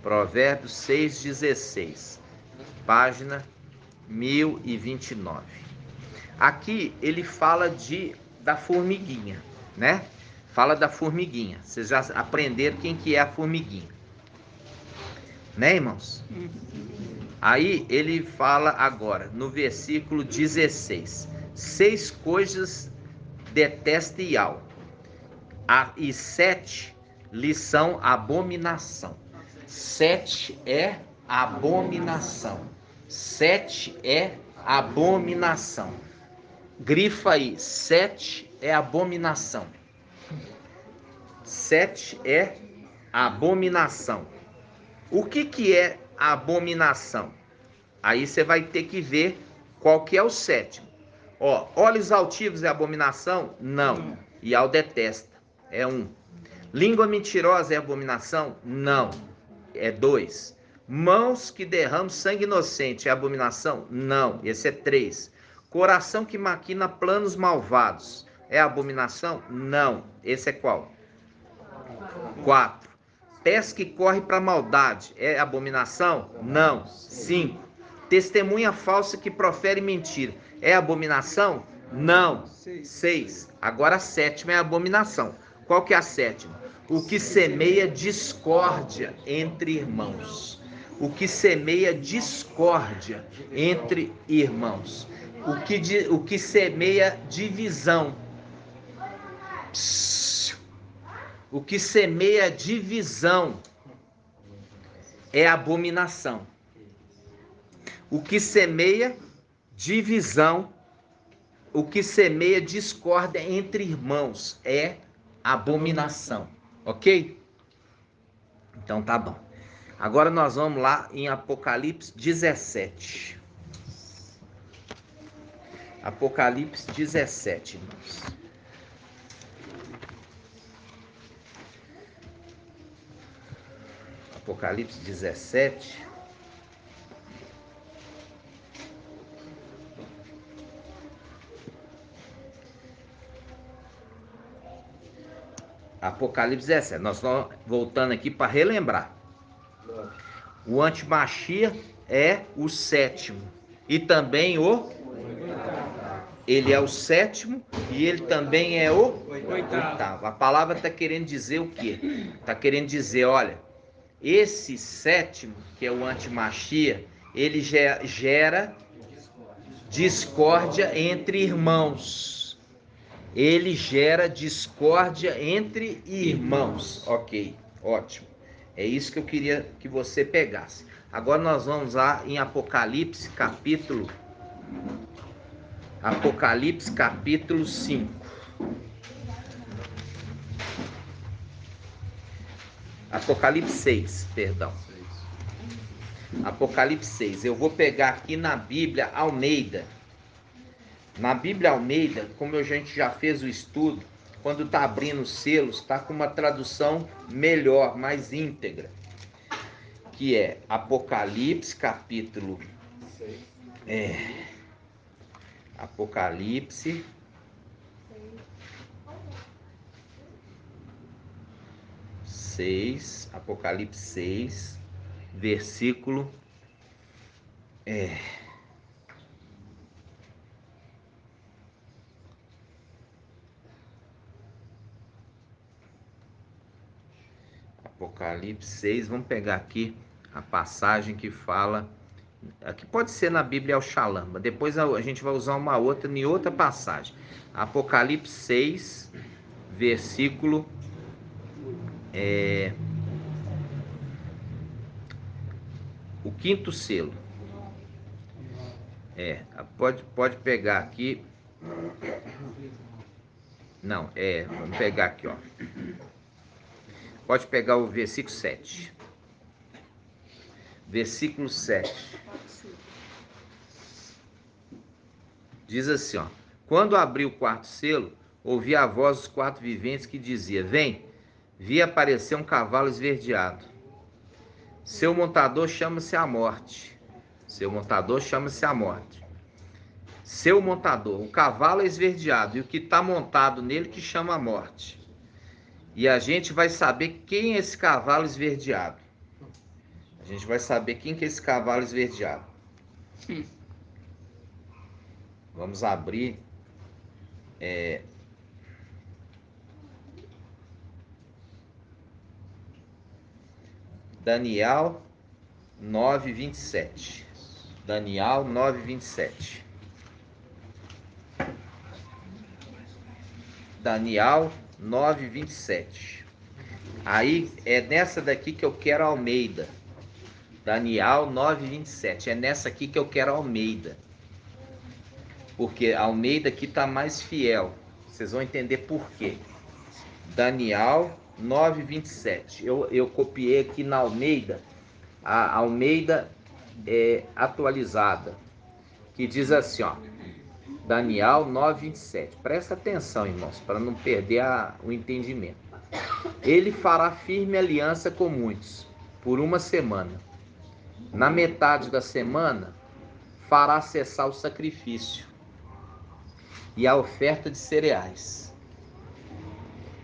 Provérbios 6:16, página 1029. Aqui ele fala da formiguinha, né? Fala da formiguinha. Vocês já aprenderam quem que é a formiguinha, né, irmãos? Aí ele fala agora, no versículo 16: 6 coisas detesta Iau, e 7 lhe são abominação. 7 é abominação. 7 é abominação. Grifa aí, 7 é abominação. 7 é abominação. O que é abominação? Aí você vai ter que ver qual que é o 7º. Ó, olhos altivos é abominação? Não. Iau detesta. É 1. Língua mentirosa é abominação? Não. É 2. Mãos que derramam sangue inocente é abominação? Não. Esse é 3. Coração que maquina planos malvados é abominação? Não. Esse é qual? 4. Pés que corre para maldade é abominação? Não. 5. Testemunha falsa que profere mentira é abominação? Não. 6. Agora a 7ª é abominação. Qual que é a 7ª? O que semeia discórdia entre irmãos. O que semeia discórdia entre irmãos. O que semeia divisão. O que semeia divisão é abominação. O que semeia divisão, o que semeia discórdia entre irmãos é abominação. Ok? Então tá bom. Agora nós vamos lá em Apocalipse 17. Apocalipse 17, irmãos. Apocalipse 17. Apocalipse 17. Nós estamos voltando aqui para relembrar. O antimachia é o 7º. E também ele é o 7º e ele também é o 8º. A palavra está querendo dizer o quê? Está querendo dizer, olha, esse 7º, que é o antimachia, ele gera discórdia entre irmãos. Ele gera discórdia entre irmãos. Ok, ótimo. É isso que eu queria que você pegasse. Agora nós vamos lá em Apocalipse capítulo 5. Apocalipse 6, perdão. Apocalipse 6. Eu vou pegar aqui na Bíblia Almeida. Na Bíblia Almeida, como a gente já fez o estudo, quando está abrindo os selos, está com uma tradução melhor, mais íntegra, que é Apocalipse, capítulo... Apocalipse 6, Apocalipse 6, versículo... Apocalipse 6, vamos pegar aqui a passagem que fala... Aqui pode ser na Bíblia El Shalom, mas depois a gente vai usar uma outra em outra passagem. Apocalipse 6, versículo... o quinto selo. Pode pegar aqui. Não, vamos pegar aqui, ó. Pode pegar o versículo 7. Versículo 7. Diz assim, ó. Quando abriu o quarto selo, ouvi a voz dos quatro viventes que dizia: Vem, vi aparecer um cavalo esverdeado. Seu montador chama-se a morte. Seu montador chama-se a morte. Seu montador, o cavalo é esverdeado, e o que está montado nele que chama a morte. E a gente vai saber quem é esse cavalo esverdeado. A gente vai saber quem que é esse cavalo esverdeado. Vamos abrir. Daniel 9:27. Daniel 9:27. Daniel 9:27. Aí é nessa daqui que eu quero Almeida. Daniel 9:27. É nessa aqui que eu quero Almeida. Porque Almeida aqui está mais fiel. Vocês vão entender por quê. Daniel 9:27. Eu copiei aqui na Almeida. A Almeida atualizada. Que diz assim, ó. Daniel 9:27. Presta atenção, irmãos, para não perder o entendimento. Ele fará firme aliança com muitos por uma semana. Na metade da semana, fará cessar o sacrifício e a oferta de cereais.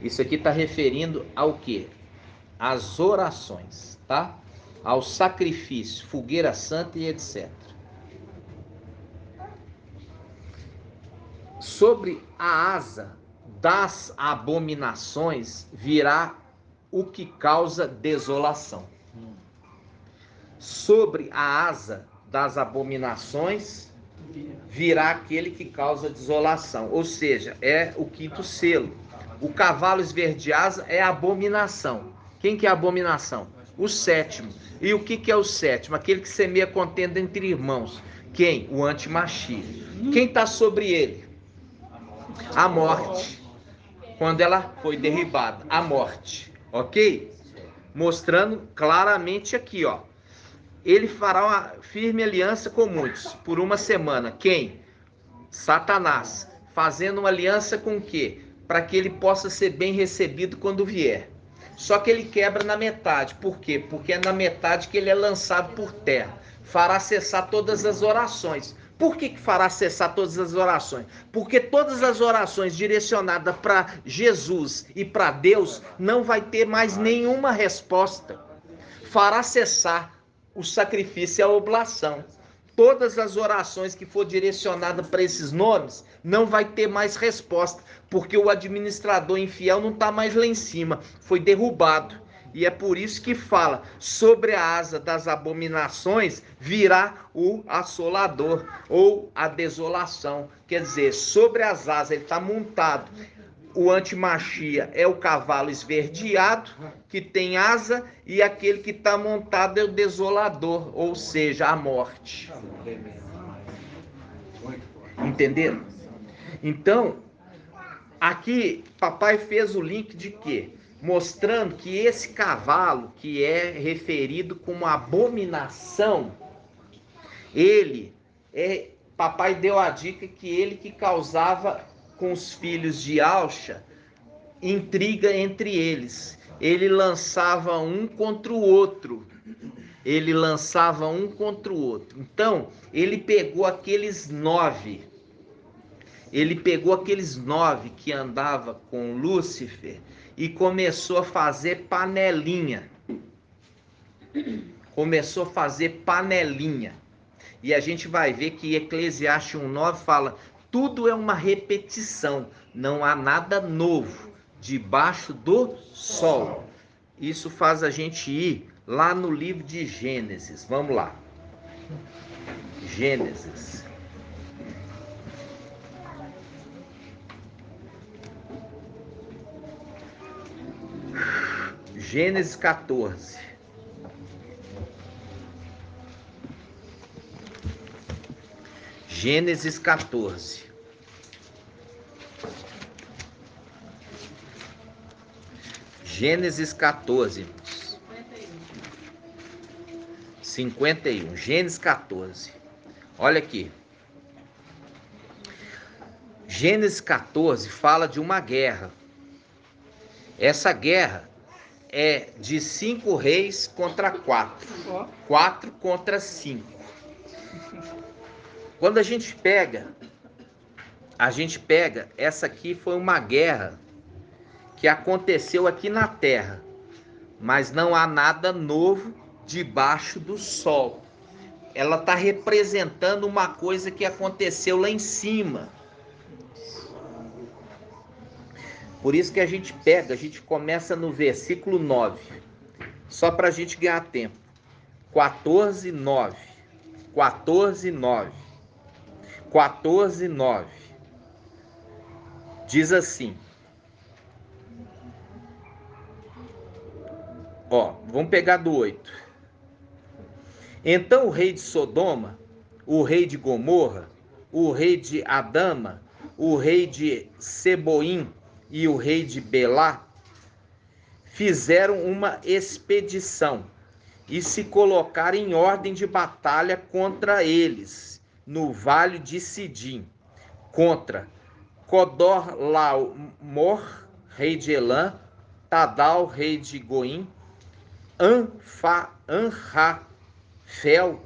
Isso aqui está referindo ao quê? Às orações, tá? Ao sacrifício, fogueira santa e etc. Sobre a asa das abominações virá o que causa desolação. Sobre a asa das abominações virá aquele que causa desolação. Ou seja, é o quinto selo. O cavalo esverdeado é a abominação. Quem que é a abominação? O sétimo. E o que é o sétimo? Aquele que semeia contenda entre irmãos. Quem? O antimachia. Quem está sobre ele? A morte. Quando ela foi derribada. A morte. Ok? Mostrando claramente aqui, ó. Ele fará uma firme aliança com muitos por uma semana. Quem? Satanás. Fazendo uma aliança com o quê? Para que ele possa ser bem recebido quando vier. Só que ele quebra na metade. Por quê? Porque é na metade que ele é lançado por terra. Fará cessar todas as orações. Por que fará cessar todas as orações? Porque todas as orações direcionadas para Jesus e para Deus não vai ter mais nenhuma resposta. Fará cessar o sacrifício e a oblação. Todas as orações que for direcionadas para esses nomes, não vai ter mais resposta, porque o administrador infiel não está mais lá em cima, foi derrubado. E é por isso que fala, sobre a asa das abominações virá o assolador, ou a desolação. Quer dizer, sobre as asas, ele está montado. O antimachia é o cavalo esverdeado, que tem asa, e aquele que está montado é o desolador, ou seja, a morte. Entenderam? Então, aqui, papai fez o link de quê? mostrando que esse cavalo, que é referido como abominação, papai deu a dica que ele que causava com os filhos de Alcha intriga entre eles. Ele lançava um contra o outro. Então, ele pegou aqueles 9. Ele pegou aqueles 9 que andava com Lúcifer e começou a fazer panelinha. E a gente vai ver que Eclesiastes 1:9 fala: tudo é uma repetição, não há nada novo debaixo do sol. Isso faz a gente ir lá no livro de Gênesis. Vamos lá. Gênesis. Gênesis 14. Gênesis 14. Gênesis 14. 51. Gênesis 14. Olha aqui. Gênesis 14 fala de uma guerra. Essa guerra é de 5 reis contra 4. 4 contra 5. Quando a gente pega, essa aqui foi uma guerra que aconteceu aqui na Terra, mas não há nada novo debaixo do sol. Ela está representando uma coisa que aconteceu lá em cima. Por isso que a gente começa no versículo 9, só para a gente ganhar tempo. 14:9. 14:9. Diz assim. Vamos pegar do 8. Então o rei de Sodoma, o rei de Gomorra, o rei de Adama, o rei de Seboim e o rei de Belá fizeram uma expedição e se colocaram em ordem de batalha contra eles, no vale de Sidim, contra Codorlaomor, rei de Elã, Tadal, rei de Goim, Anrafel,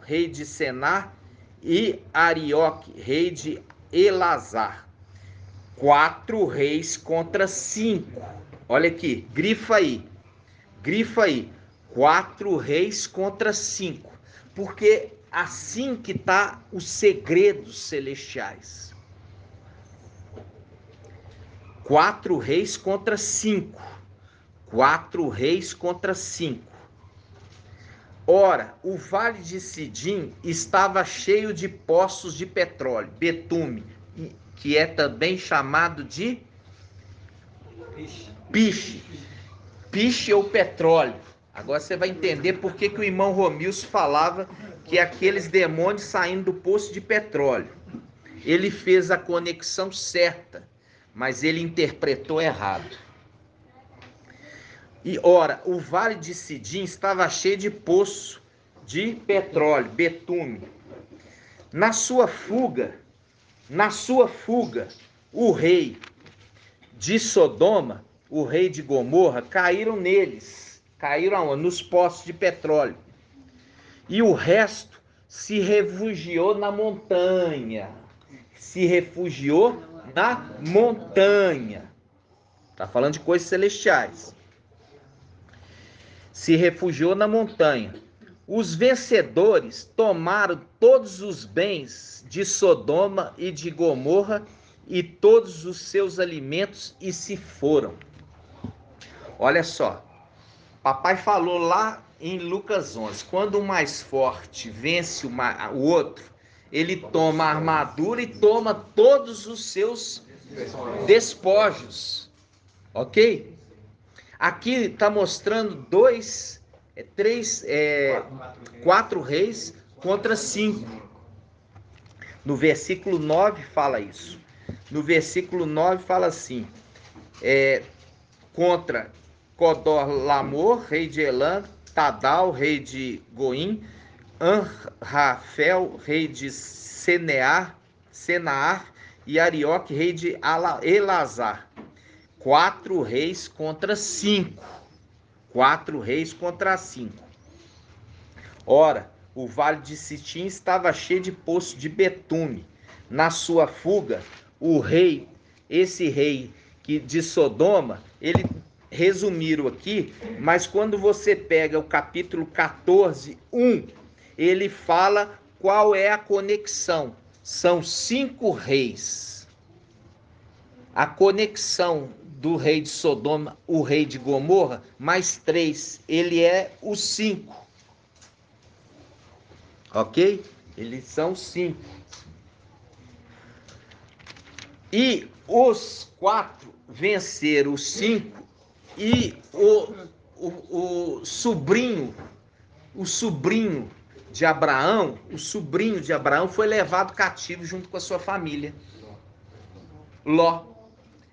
rei de Senar, e Arioque, rei de Elazar. 4 reis contra 5. Olha aqui, grifa aí. 4 reis contra 5. Porque assim que está os segredos celestiais. 4 reis contra 5. 4 reis contra 5. Ora, o vale de Sidim estava cheio de poços de petróleo, betume, que é também chamado de piche. Piche ou petróleo. Agora você vai entender por que o irmão Romilson falava que aqueles demônios saindo do poço de petróleo. Ele fez a conexão certa, mas ele interpretou errado. E ora, o vale de Sidim estava cheio de poço de petróleo, betume. Na sua fuga, o rei de Sodoma, o rei de Gomorra, caíram neles. Caíram nos poços de petróleo. E o resto se refugiou na montanha. Está falando de coisas celestiais. Se refugiou na montanha. Os vencedores tomaram todos os bens de Sodoma e de Gomorra e todos os seus alimentos e se foram. Olha só, papai falou lá em Lucas 11, quando o mais forte vence o outro, ele toma a armadura e toma todos os seus despojos, ok? Aqui está mostrando 4 reis contra 5. No versículo 9 fala isso. No versículo 9 fala assim, contra Codorlamor, rei de Elam, Tadal, rei de Goim, Anrafel, rei de Senaar, e Arioque, rei de Elazar. 4 reis contra 5. 4 reis contra 5. Ora, o vale de Sitim estava cheio de poço de betume. Na sua fuga, esse rei de Sodoma, ele resumiram aqui, mas quando você pega o capítulo 14, 1, ele fala qual é a conexão. São 5 reis. A conexão do rei de Sodoma, o rei de Gomorra, mais 3, ele é os 5. Ok? Eles são 5. E os 4 venceram os 5, e o sobrinho de Abraão, foi levado cativo junto com a sua família. Ló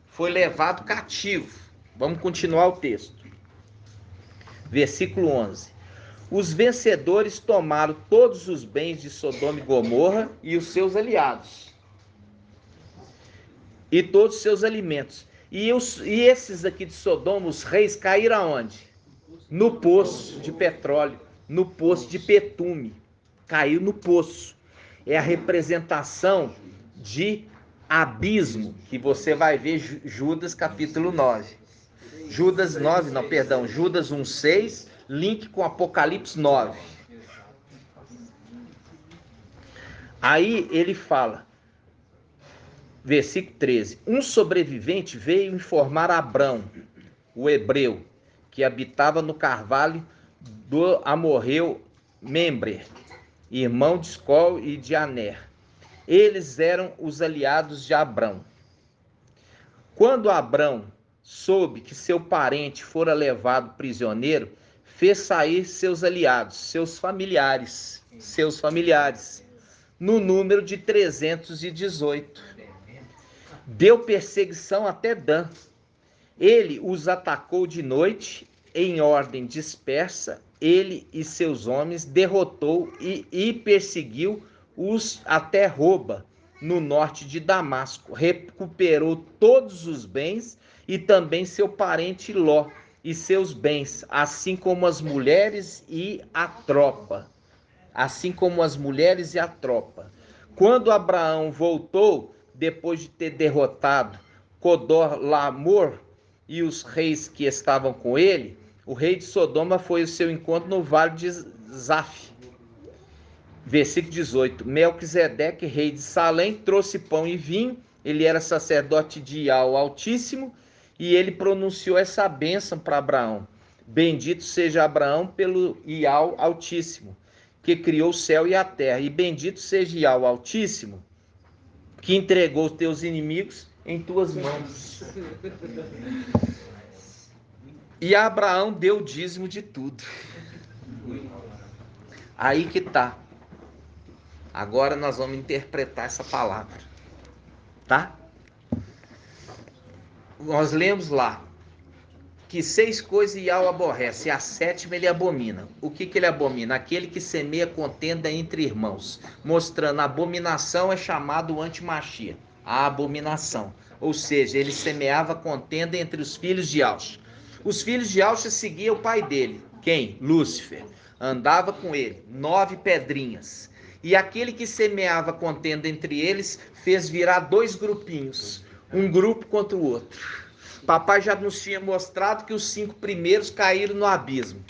foi levado cativo. Vamos continuar o texto. Versículo 11. Os vencedores tomaram todos os bens de Sodoma e Gomorra e os seus aliados, e todos os seus alimentos. E esses aqui de Sodoma, os reis, caíram aonde? No poço de petróleo, no poço de betume. Caiu no poço. É a representação de abismo, que você vai ver Judas capítulo 9. Judas 1:6, link com Apocalipse 9. Aí ele fala, versículo 13: um sobrevivente veio informar a Abrão, o hebreu, que habitava no carvalho do amorreu Membre, irmão de Escol e de Aner. Eles eram os aliados de Abrão. Quando Abrão soube que seu parente fora levado prisioneiro, fez sair seus aliados, seus familiares, no número de 318. Deu perseguição até Dan. Ele os atacou de noite, em ordem dispersa, ele e seus homens, derrotou e perseguiu-os até Roba, no norte de Damasco. Recuperou todos os bens e também seu parente Ló e seus bens, assim como as mulheres e a tropa. Quando Abraão voltou, depois de ter derrotado Codorlamor e os reis que estavam com ele, o rei de Sodoma foi ao seu encontro no vale de Zaf. Versículo 18. Melquisedeque, rei de Salém, trouxe pão e vinho. Ele era sacerdote de Iau Altíssimo, e ele pronunciou essa bênção para Abraão: bendito seja Abraão pelo Iau Altíssimo, que criou o céu e a terra, e bendito seja Iau Altíssimo, que entregou os teus inimigos em tuas mãos. E Abraão deu o dízimo de tudo. Aí que tá. Agora nós vamos interpretar essa palavra, tá? Nós lemos lá que 6 coisas Iau aborrece, e a 7ª ele abomina. O que ele abomina? Aquele que semeia contenda entre irmãos. Mostrando a abominação é chamado antimachia, a abominação. Ou seja, ele semeava contenda entre os filhos de Aush. Os filhos de Aush seguiam o pai dele. Quem? Lúcifer. Andava com ele, 9 pedrinhas. E aquele que semeava contenda entre eles fez virar 2 grupinhos. Um grupo contra o outro. Papai já nos tinha mostrado que os 5 primeiros caíram no abismo.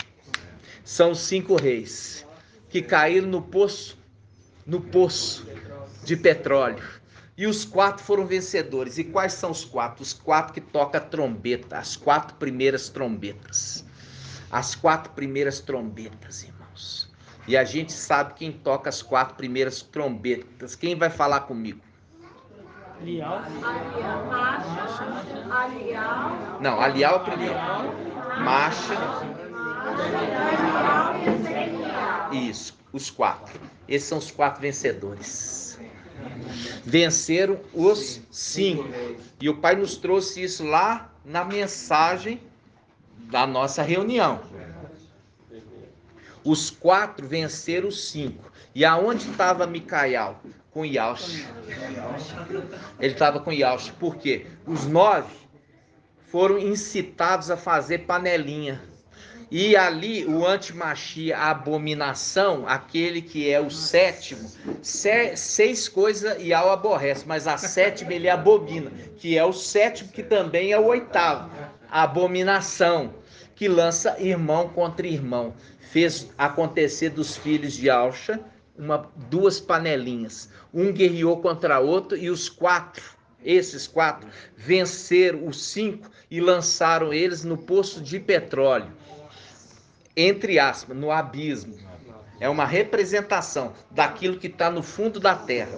São os 5 reis que caíram no poço de petróleo. E os 4 foram vencedores. E quais são os 4? Os 4 que tocam a trombeta, as 4 primeiras trombetas. As 4 primeiras trombetas, irmãos. E a gente sabe quem toca as 4 primeiras trombetas. Quem vai falar comigo? Alial. Não, Alial é o primeiro. Marcha. Isso, os 4. Esses são os 4 vencedores. Venceram os 5. E o Pai nos trouxe isso lá na mensagem da nossa reunião. Os 4 venceram os 5. E aonde estava Micael? Com Yaush. Ele estava com Yaush. Por quê? Os 9 foram incitados a fazer panelinha. E ali o antimachia, a abominação, aquele que é o 7º, 6 coisas Iau aborrece, mas a 7ª ele abomina, que é o 7º, que também é o 8º, a abominação, que lança irmão contra irmão. Fez acontecer dos filhos de Alcha 2 panelinhas. Um guerreou contra outro e esses 4, venceram os 5 e lançaram eles no poço de petróleo. Entre aspas, no abismo. É uma representação daquilo que está no fundo da terra,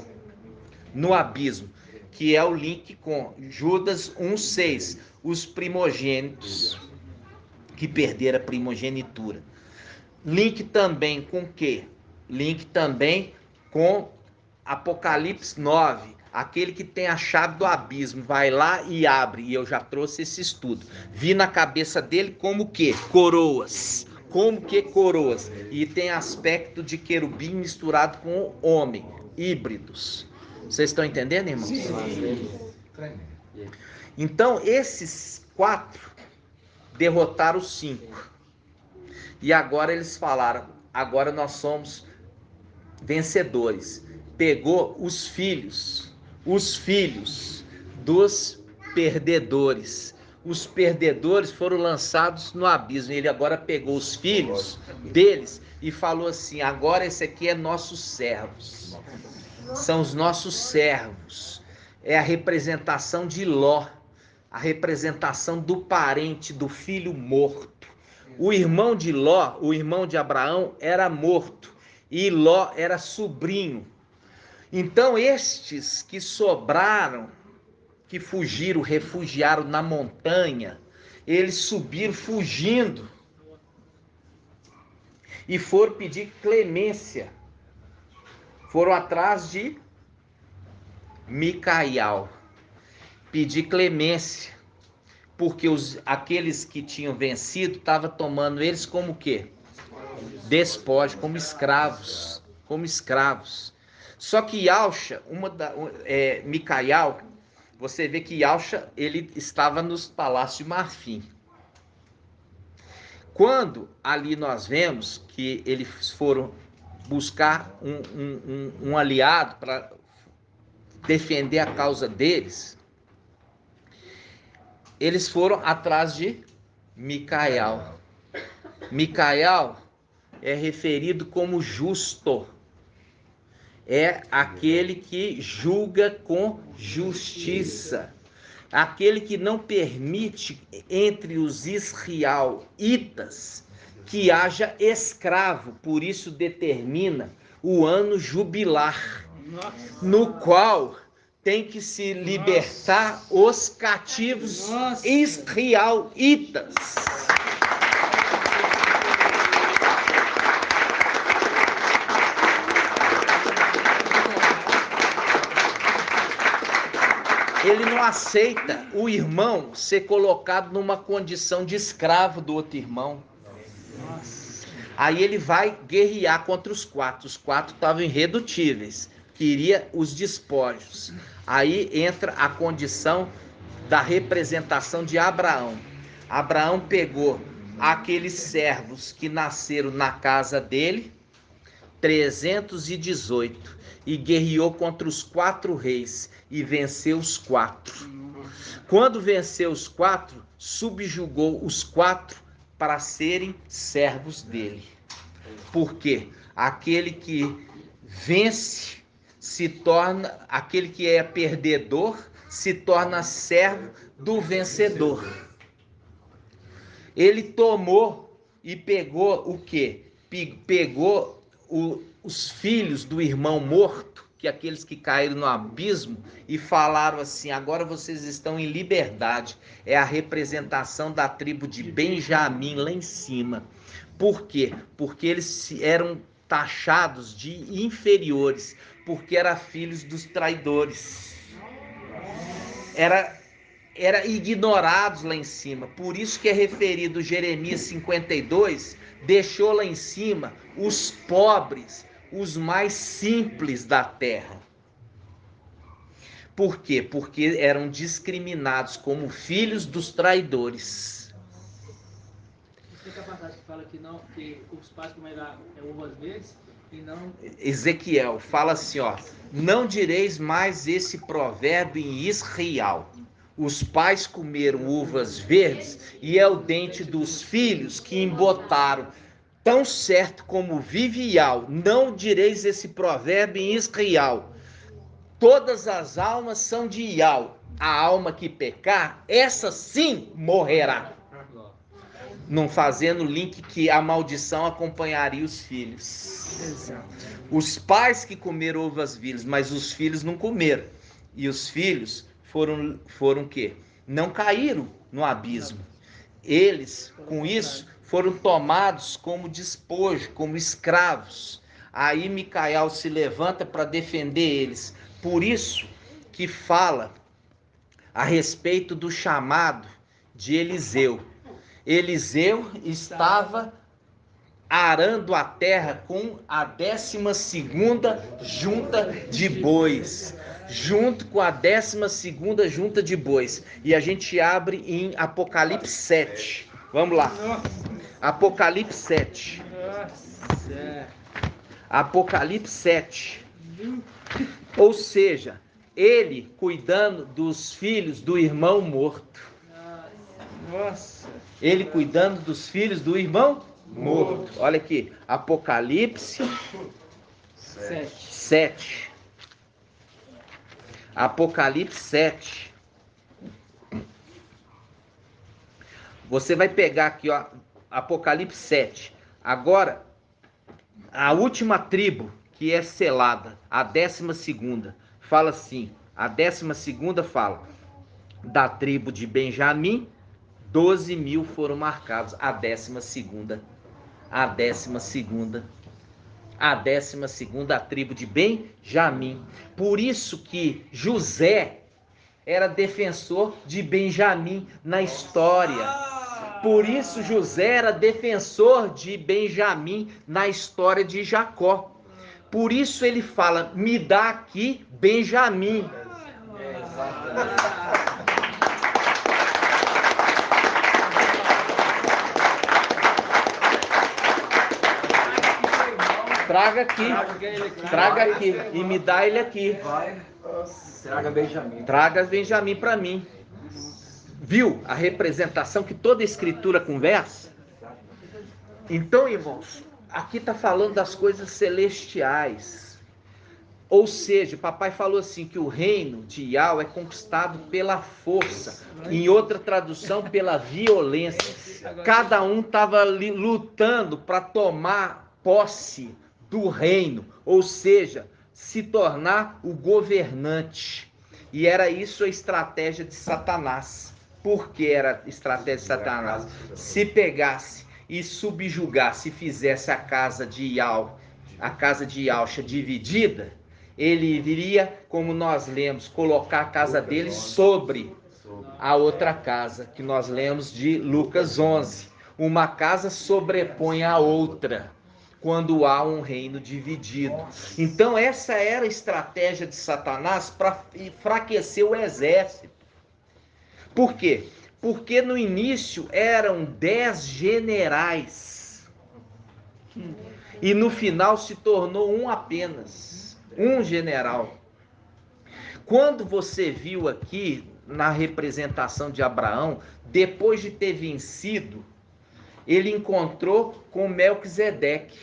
no abismo, que é o link com Judas 1,6, os primogênitos que perderam a primogenitura. Link também com o quê? Link também com Apocalipse 9, aquele que tem a chave do abismo, vai lá e abre, e eu já trouxe esse estudo. Vi na cabeça dele como o quê? Coroas. Como que coroas? E tem aspecto de querubim misturado com homem, híbridos. Vocês estão entendendo, irmãos? Sim. Então, esses 4 derrotaram os 5. E agora eles falaram, agora nós somos vencedores. Pegou os filhos dos perdedores. Os perdedores foram lançados no abismo. Ele agora pegou os filhos deles e falou assim, agora esse aqui é nossos servos. São os nossos servos. É a representação de Ló, a representação do parente, do filho morto. O irmão de Ló, o irmão de Abraão, era morto e Ló era sobrinho. Então estes que sobraram, que fugiram, refugiaram na montanha, eles subiram fugindo e foram pedir clemência. Foram atrás de Micael, pedir clemência, porque aqueles que tinham vencido estavam tomando eles como o quê? Despojo, como escravos, Só que Yaucha, Micael, você vê que Yaucha, ele estava nos palácios de marfim. Quando ali nós vemos que eles foram buscar um aliado para defender a causa deles, eles foram atrás de Micael. Micael é referido como justo. É aquele que julga com justiça. Aquele que não permite entre os israelitas que haja escravo. Por isso determina o ano jubilar, no qual tem que se libertar os cativos israelitas. Ele não aceita o irmão ser colocado numa condição de escravo do outro irmão. Aí ele vai guerrear contra os 4. Os 4 estavam irredutíveis. Queria os despojos. Aí entra a condição da representação de Abraão. Abraão pegou aqueles servos que nasceram na casa dele, 318, e guerreou contra os 4 reis e venceu os 4. Quando venceu os 4, subjugou os 4 para serem servos dele. Por quê? Aquele que vence se torna, aquele que é perdedor se torna servo do vencedor. Ele tomou e pegou o quê? Pegou os filhos do irmão morto, que aqueles que caíram no abismo, e falaram assim, agora vocês estão em liberdade. É a representação da tribo de Benjamim lá em cima. Por quê? Porque eles eram taxados de inferiores, porque eram filhos dos traidores. eram ignorados lá em cima. Por isso que é referido Jeremias 52, deixou lá em cima os pobres, os mais simples da terra. Por quê? Porque eram discriminados como filhos dos traidores. Você tem a passagem que fala que, não, que os pais comerão uvas verdes e não... Ezequiel fala assim, ó: não direis mais esse provérbio em Israel. Os pais comeram uvas verdes e é o dente dos filhos que embotaram. Tão certo como vive Iau, não direis esse provérbio em Israel. Todas as almas são de Iau. A alma que pecar, essa sim morrerá. Não fazendo link que a maldição acompanharia os filhos. Exato. Os pais que comeram uvas verdes, mas os filhos não comeram. E os filhos foram o quê? Não caíram no abismo. Eles, com isso, foram tomados como despojo, como escravos. Aí Micael se levanta para defender eles. Por isso que fala a respeito do chamado de Eliseu. Eliseu estava arando a terra com a 12ª junta de bois, junto com a 12ª junta de bois. E a gente abre em Apocalipse 7. Vamos lá. Apocalipse 7. Apocalipse 7. Ou seja, ele cuidando dos filhos do irmão morto. Nossa. Ele cuidando dos filhos do irmão morto. Olha aqui, Apocalipse 7. Apocalipse 7. Você vai pegar aqui, ó, Apocalipse 7. Agora, a última tribo que é selada, a 12ª, fala assim, a 12ª fala, da tribo de Benjamim, 12.000 foram marcados, a 12ª, a 12ª, a 12ª, a tribo de Benjamim. Por isso que José era defensor de Benjamim na história. Por isso José era defensor de Benjamim na história de Jacó. Por isso ele fala, me dá aqui Benjamim. Traga aqui e me dá ele aqui. Traga Benjamim para mim. Viu a representação que toda a escritura conversa? Então, irmãos, aqui está falando das coisas celestiais. Ou seja, o papai falou assim, que o reino de Iau é conquistado pela força. Em outra tradução, pela violência. Cada um estava lutando para tomar posse do reino. Ou seja, se tornar o governante. E era isso a estratégia de Satanás. Por que era a estratégia de Satanás? Se pegasse e subjugasse, fizesse a casa de Iau, a casa de Iauxa dividida, ele viria, como nós lemos, colocar a casa dele sobre a outra casa, que nós lemos de Lucas 11. Uma casa sobrepõe a outra, quando há um reino dividido. Então essa era a estratégia de Satanás para enfraquecer o exército. Por quê? Porque no início eram 10 generais. E no final se tornou um apenas. Um general. Quando você viu aqui na representação de Abraão, depois de ter vencido, ele encontrou com Melquisedeque.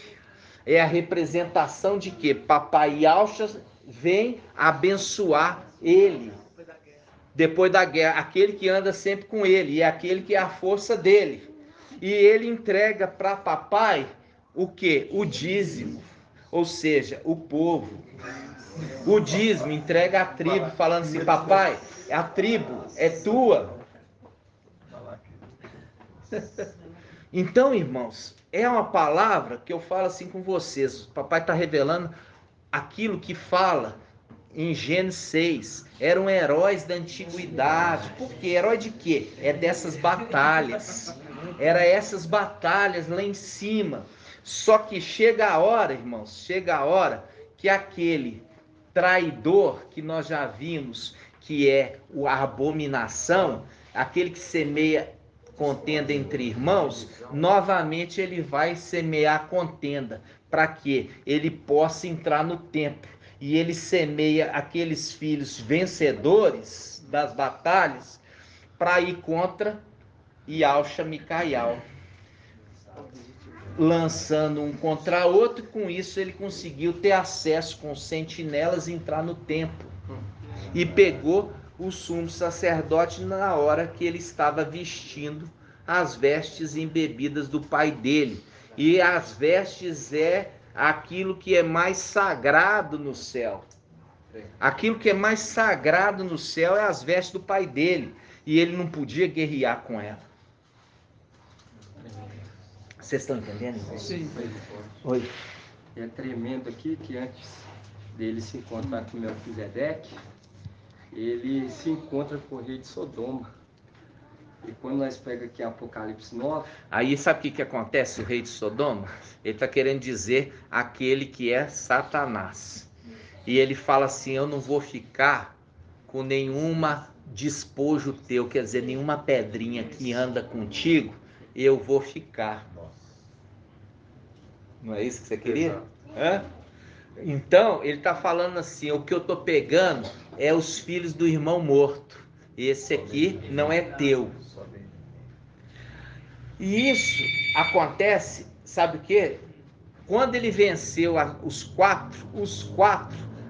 É a representação de que Papai Yauxa vem abençoar ele. Depois da guerra, aquele que anda sempre com ele, e aquele que é a força dele. E ele entrega para papai o quê? O dízimo, ou seja, o povo. O dízimo entrega a tribo, falando assim, papai, a tribo é tua. Então, irmãos, é uma palavra que eu falo assim com vocês. O papai está revelando aquilo que fala em Gênesis 6. Eram heróis da antiguidade. Por quê? Herói de quê? É dessas batalhas. Era essas batalhas lá em cima. Só que chega a hora, irmãos, chega a hora que aquele traidor que nós já vimos, que é a abominação, aquele que semeia contenda entre irmãos, novamente ele vai semear contenda, para que ele possa entrar no templo. E ele semeia aqueles filhos vencedores das batalhas para ir contra Yalcha Micaial, lançando um contra outro. Com isso ele conseguiu ter acesso com os sentinelas e entrar no templo. E pegou o sumo sacerdote na hora que ele estava vestindo as vestes embebidas do pai dele. E as vestes é aquilo que é mais sagrado no céu. Aquilo que é mais sagrado no céu é as vestes do pai dele. E ele não podia guerrear com ela. Vocês estão entendendo? Sim. Oi. É tremendo aqui que antes dele se encontrar com Melquisedeque, ele se encontra com o rei de Sodoma. E quando nós pegamos aqui Apocalipse 9... Aí sabe o que acontece, o rei de Sodoma? Ele está querendo dizer aquele que é Satanás. E ele fala assim, eu não vou ficar com nenhuma despojo teu, quer dizer, nenhuma pedrinha que anda contigo, eu vou ficar. Não é isso que você queria? Hã? Então, ele está falando assim, o que eu estou pegando é os filhos do irmão morto. Esse aqui não é teu. E isso acontece, sabe o quê? Quando ele venceu os quatro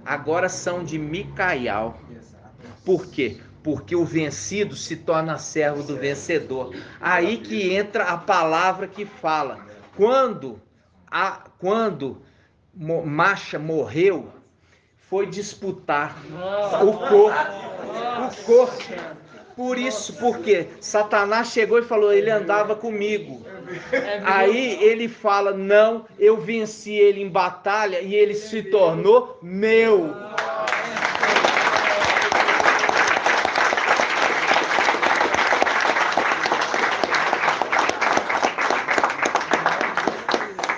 agora são de Micaial. Por quê? Porque o vencido se torna servo do vencedor. Aí que entra a palavra que fala. Quando Macha morreu, foi disputar o corpo. Por isso, porque Satanás chegou e falou, ele andava comigo. Aí ele fala, não, eu venci ele em batalha e ele se tornou meu.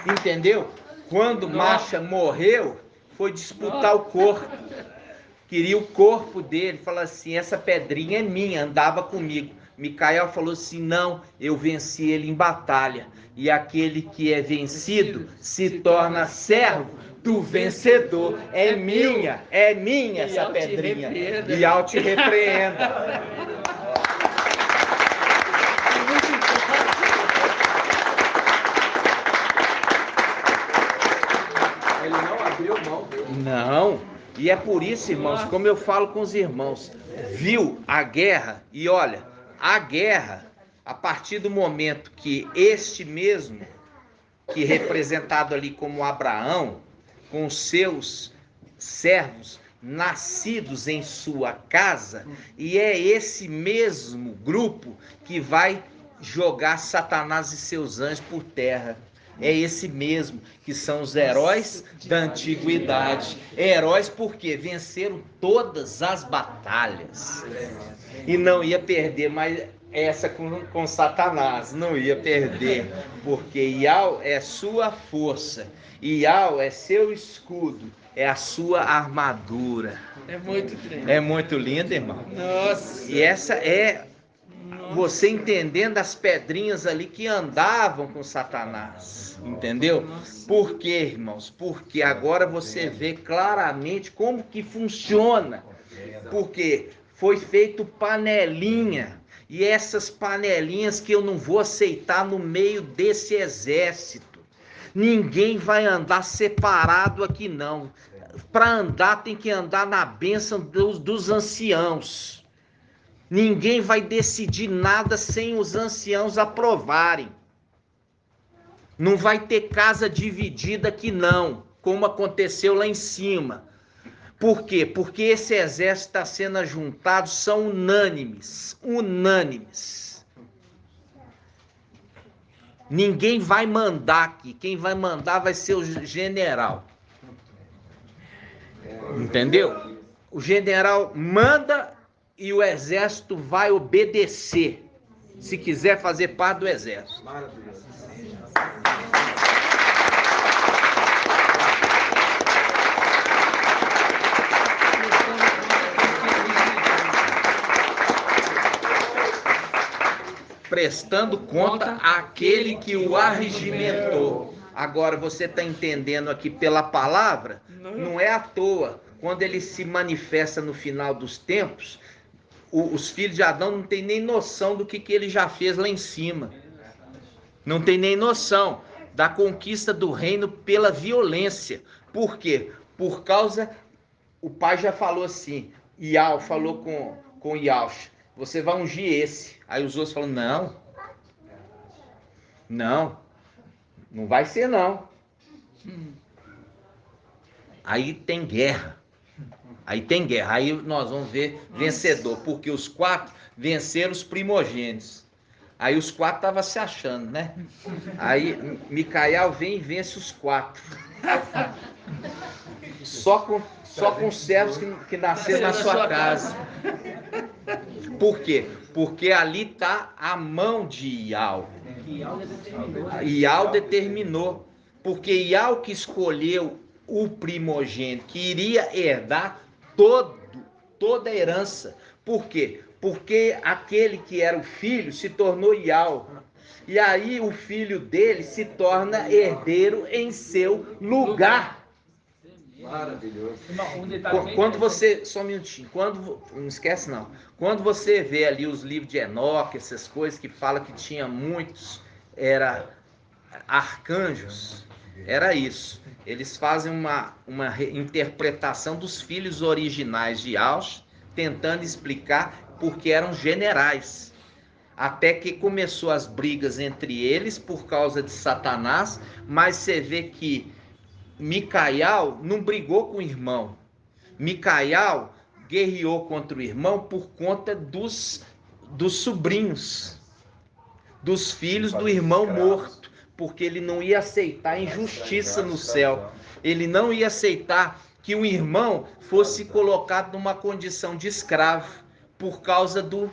Entendeu? Quando Macha morreu, foi disputar o corpo. Queria o corpo dele, falou assim, essa pedrinha é minha, andava comigo. Micael falou assim, não, eu venci ele em batalha. E aquele que é vencido se torna servo do vencedor. É minha essa pedrinha. E ao te repreenda. Ele não abriu mão dele. Não. E é por isso, irmãos, como eu falo com os irmãos, viu a guerra, e olha, a guerra, a partir do momento que este mesmo, que é representado ali como Abraão, com os seus servos, nascidos em sua casa, e é esse mesmo grupo que vai jogar Satanás e seus anjos por terra. É esse mesmo, que são os heróis da antiguidade. Heróis porque venceram todas as batalhas. E não ia perder, mas essa com Satanás, não ia perder. Porque Ial é sua força, Ial é seu escudo, é a sua armadura. É muito tremendo. É muito lindo, irmão. Nossa. E essa é você entendendo as pedrinhas ali que andavam com Satanás, entendeu? Por quê, irmãos? Porque agora você vê claramente como que funciona. Porque foi feito panelinha, e essas panelinhas que eu não vou aceitar no meio desse exército. Ninguém vai andar separado aqui não. Para andar tem que andar na bênção dos anciãos. Ninguém vai decidir nada sem os anciãos aprovarem. Não vai ter casa dividida aqui não, como aconteceu lá em cima. Por quê? Porque esse exército está sendo ajuntado, são unânimes. Ninguém vai mandar aqui, quem vai mandar vai ser o general. Entendeu? O general manda e o exército vai obedecer, se quiser fazer parte do exército. Maravilhoso. Prestando conta àquele que o arregimentou. Agora você está entendendo aqui pela palavra? Não é à toa. Quando ele se manifesta no final dos tempos, os filhos de Adão não têm nem noção do que ele já fez lá em cima. Não tem nem noção da conquista do reino pela violência. Por quê? Por causa, o pai já falou assim, Ial falou com Iaush, você vai ungir esse. Aí os outros falam, não vai ser não. Aí tem guerra. Aí nós vamos ver vencedor, porque os 4 venceram os primogênitos. Aí os 4 estavam se achando, né? Aí Micael vem e vence os 4. Só com servos que nasceram na sua casa. Por quê? Porque ali está a mão de Ial. Ial determinou. Porque Ial que escolheu o primogênito, que iria herdar toda a herança. Por quê? Porque aquele que era o filho se tornou Ial. E aí o filho dele se torna herdeiro em seu lugar. Maravilhoso. Quando você, só um minutinho, não esquece não, quando você vê ali os livros de Enoque, essas coisas que fala que tinha muitos, era arcanjos, era isso. Eles fazem uma interpretação dos filhos originais de Aush, tentando explicar porque eram generais. Até que começou as brigas entre eles por causa de Satanás, mas você vê que Micael não brigou com o irmão. Micael guerreou contra o irmão por conta dos sobrinhos, dos filhos do irmão morto, porque ele não ia aceitar injustiça no céu. Ele não ia aceitar que o irmão fosse colocado numa condição de escravo por causa do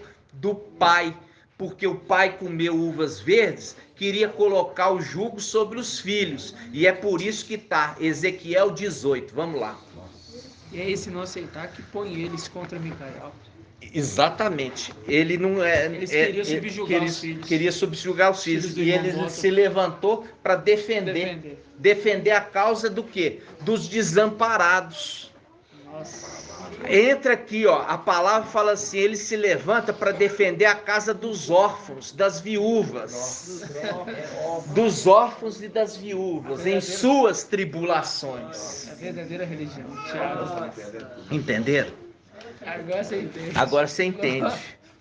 pai. Porque o pai comeu uvas verdes, queria colocar o jugo sobre os filhos. E é por isso que está Ezequiel 18. Vamos lá. E é esse não aceitar que põe eles contra Micael. Exatamente. Ele não é. Eles queriam subjugar os filhos. Queria subjugar os filhos. E ele se levantou para defender a causa do quê? Dos desamparados. Nossa. Entra aqui, ó, a palavra fala assim, ele se levanta para defender a casa dos órfãos, das viúvas. Dos órfãos e das viúvas, em suas tribulações. A verdadeira religião. Tiago. Entenderam? Agora você entende.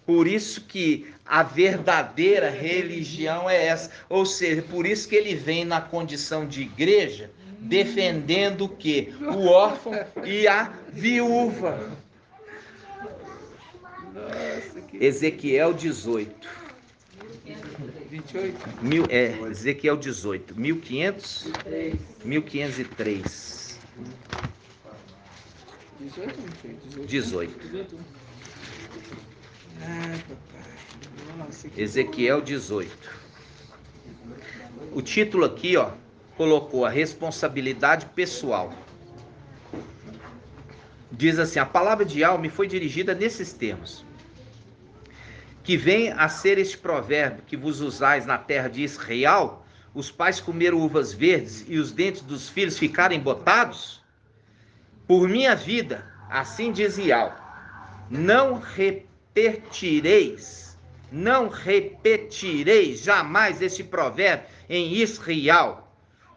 Por isso que a verdadeira religião é essa. Ou seja, por isso que ele vem na condição de igreja, defendendo o quê? O órfão e a viúva. Ezequiel 18. 28? Ezequiel 18. 1503. 18. Ai, papai. Nossa, Ezequiel 18. O título aqui, ó, colocou a responsabilidade pessoal. Diz assim, a palavra de Yahweh me foi dirigida nesses termos. Que vem a ser este provérbio que vos usais na terra de Israel, os pais comeram uvas verdes e os dentes dos filhos ficaram embotados? Por minha vida, assim diz Yahweh, não repetireis jamais este provérbio em Israel.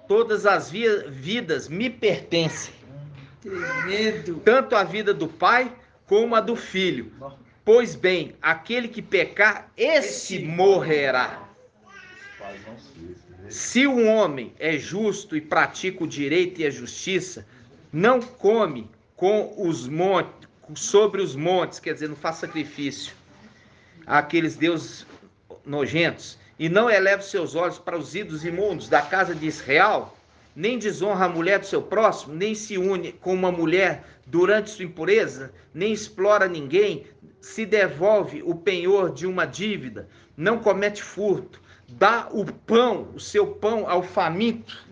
Todas as vidas me pertencem. tremendo. Tanto a vida do pai como a do filho. Pois bem, aquele que pecar, esse morrerá. Se um homem é justo e pratica o direito e a justiça, não come sobre os montes, quer dizer, não faz sacrifício àqueles deuses nojentos, e não eleva seus olhos para os ídolos imundos da casa de Israel, nem desonra a mulher do seu próximo, nem se une com uma mulher durante sua impureza, nem explora ninguém, se devolve o penhor de uma dívida, não comete furto, dá o seu pão ao faminto,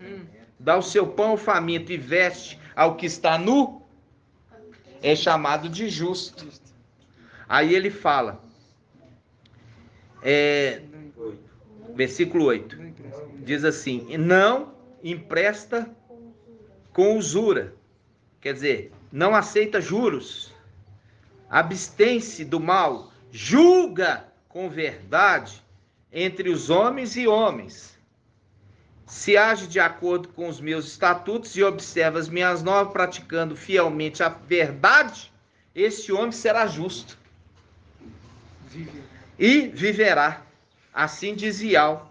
dá o seu pão ao faminto e veste ao que está nu, é chamado de justo. Aí ele fala, versículo 8, diz assim, não empresta com usura, quer dizer, não aceita juros, abstém-se do mal, julga com verdade entre os homens e homens, se age de acordo com os meus estatutos e observa as minhas normas, praticando fielmente a verdade, esse homem será justo e viverá. Assim diz Ial.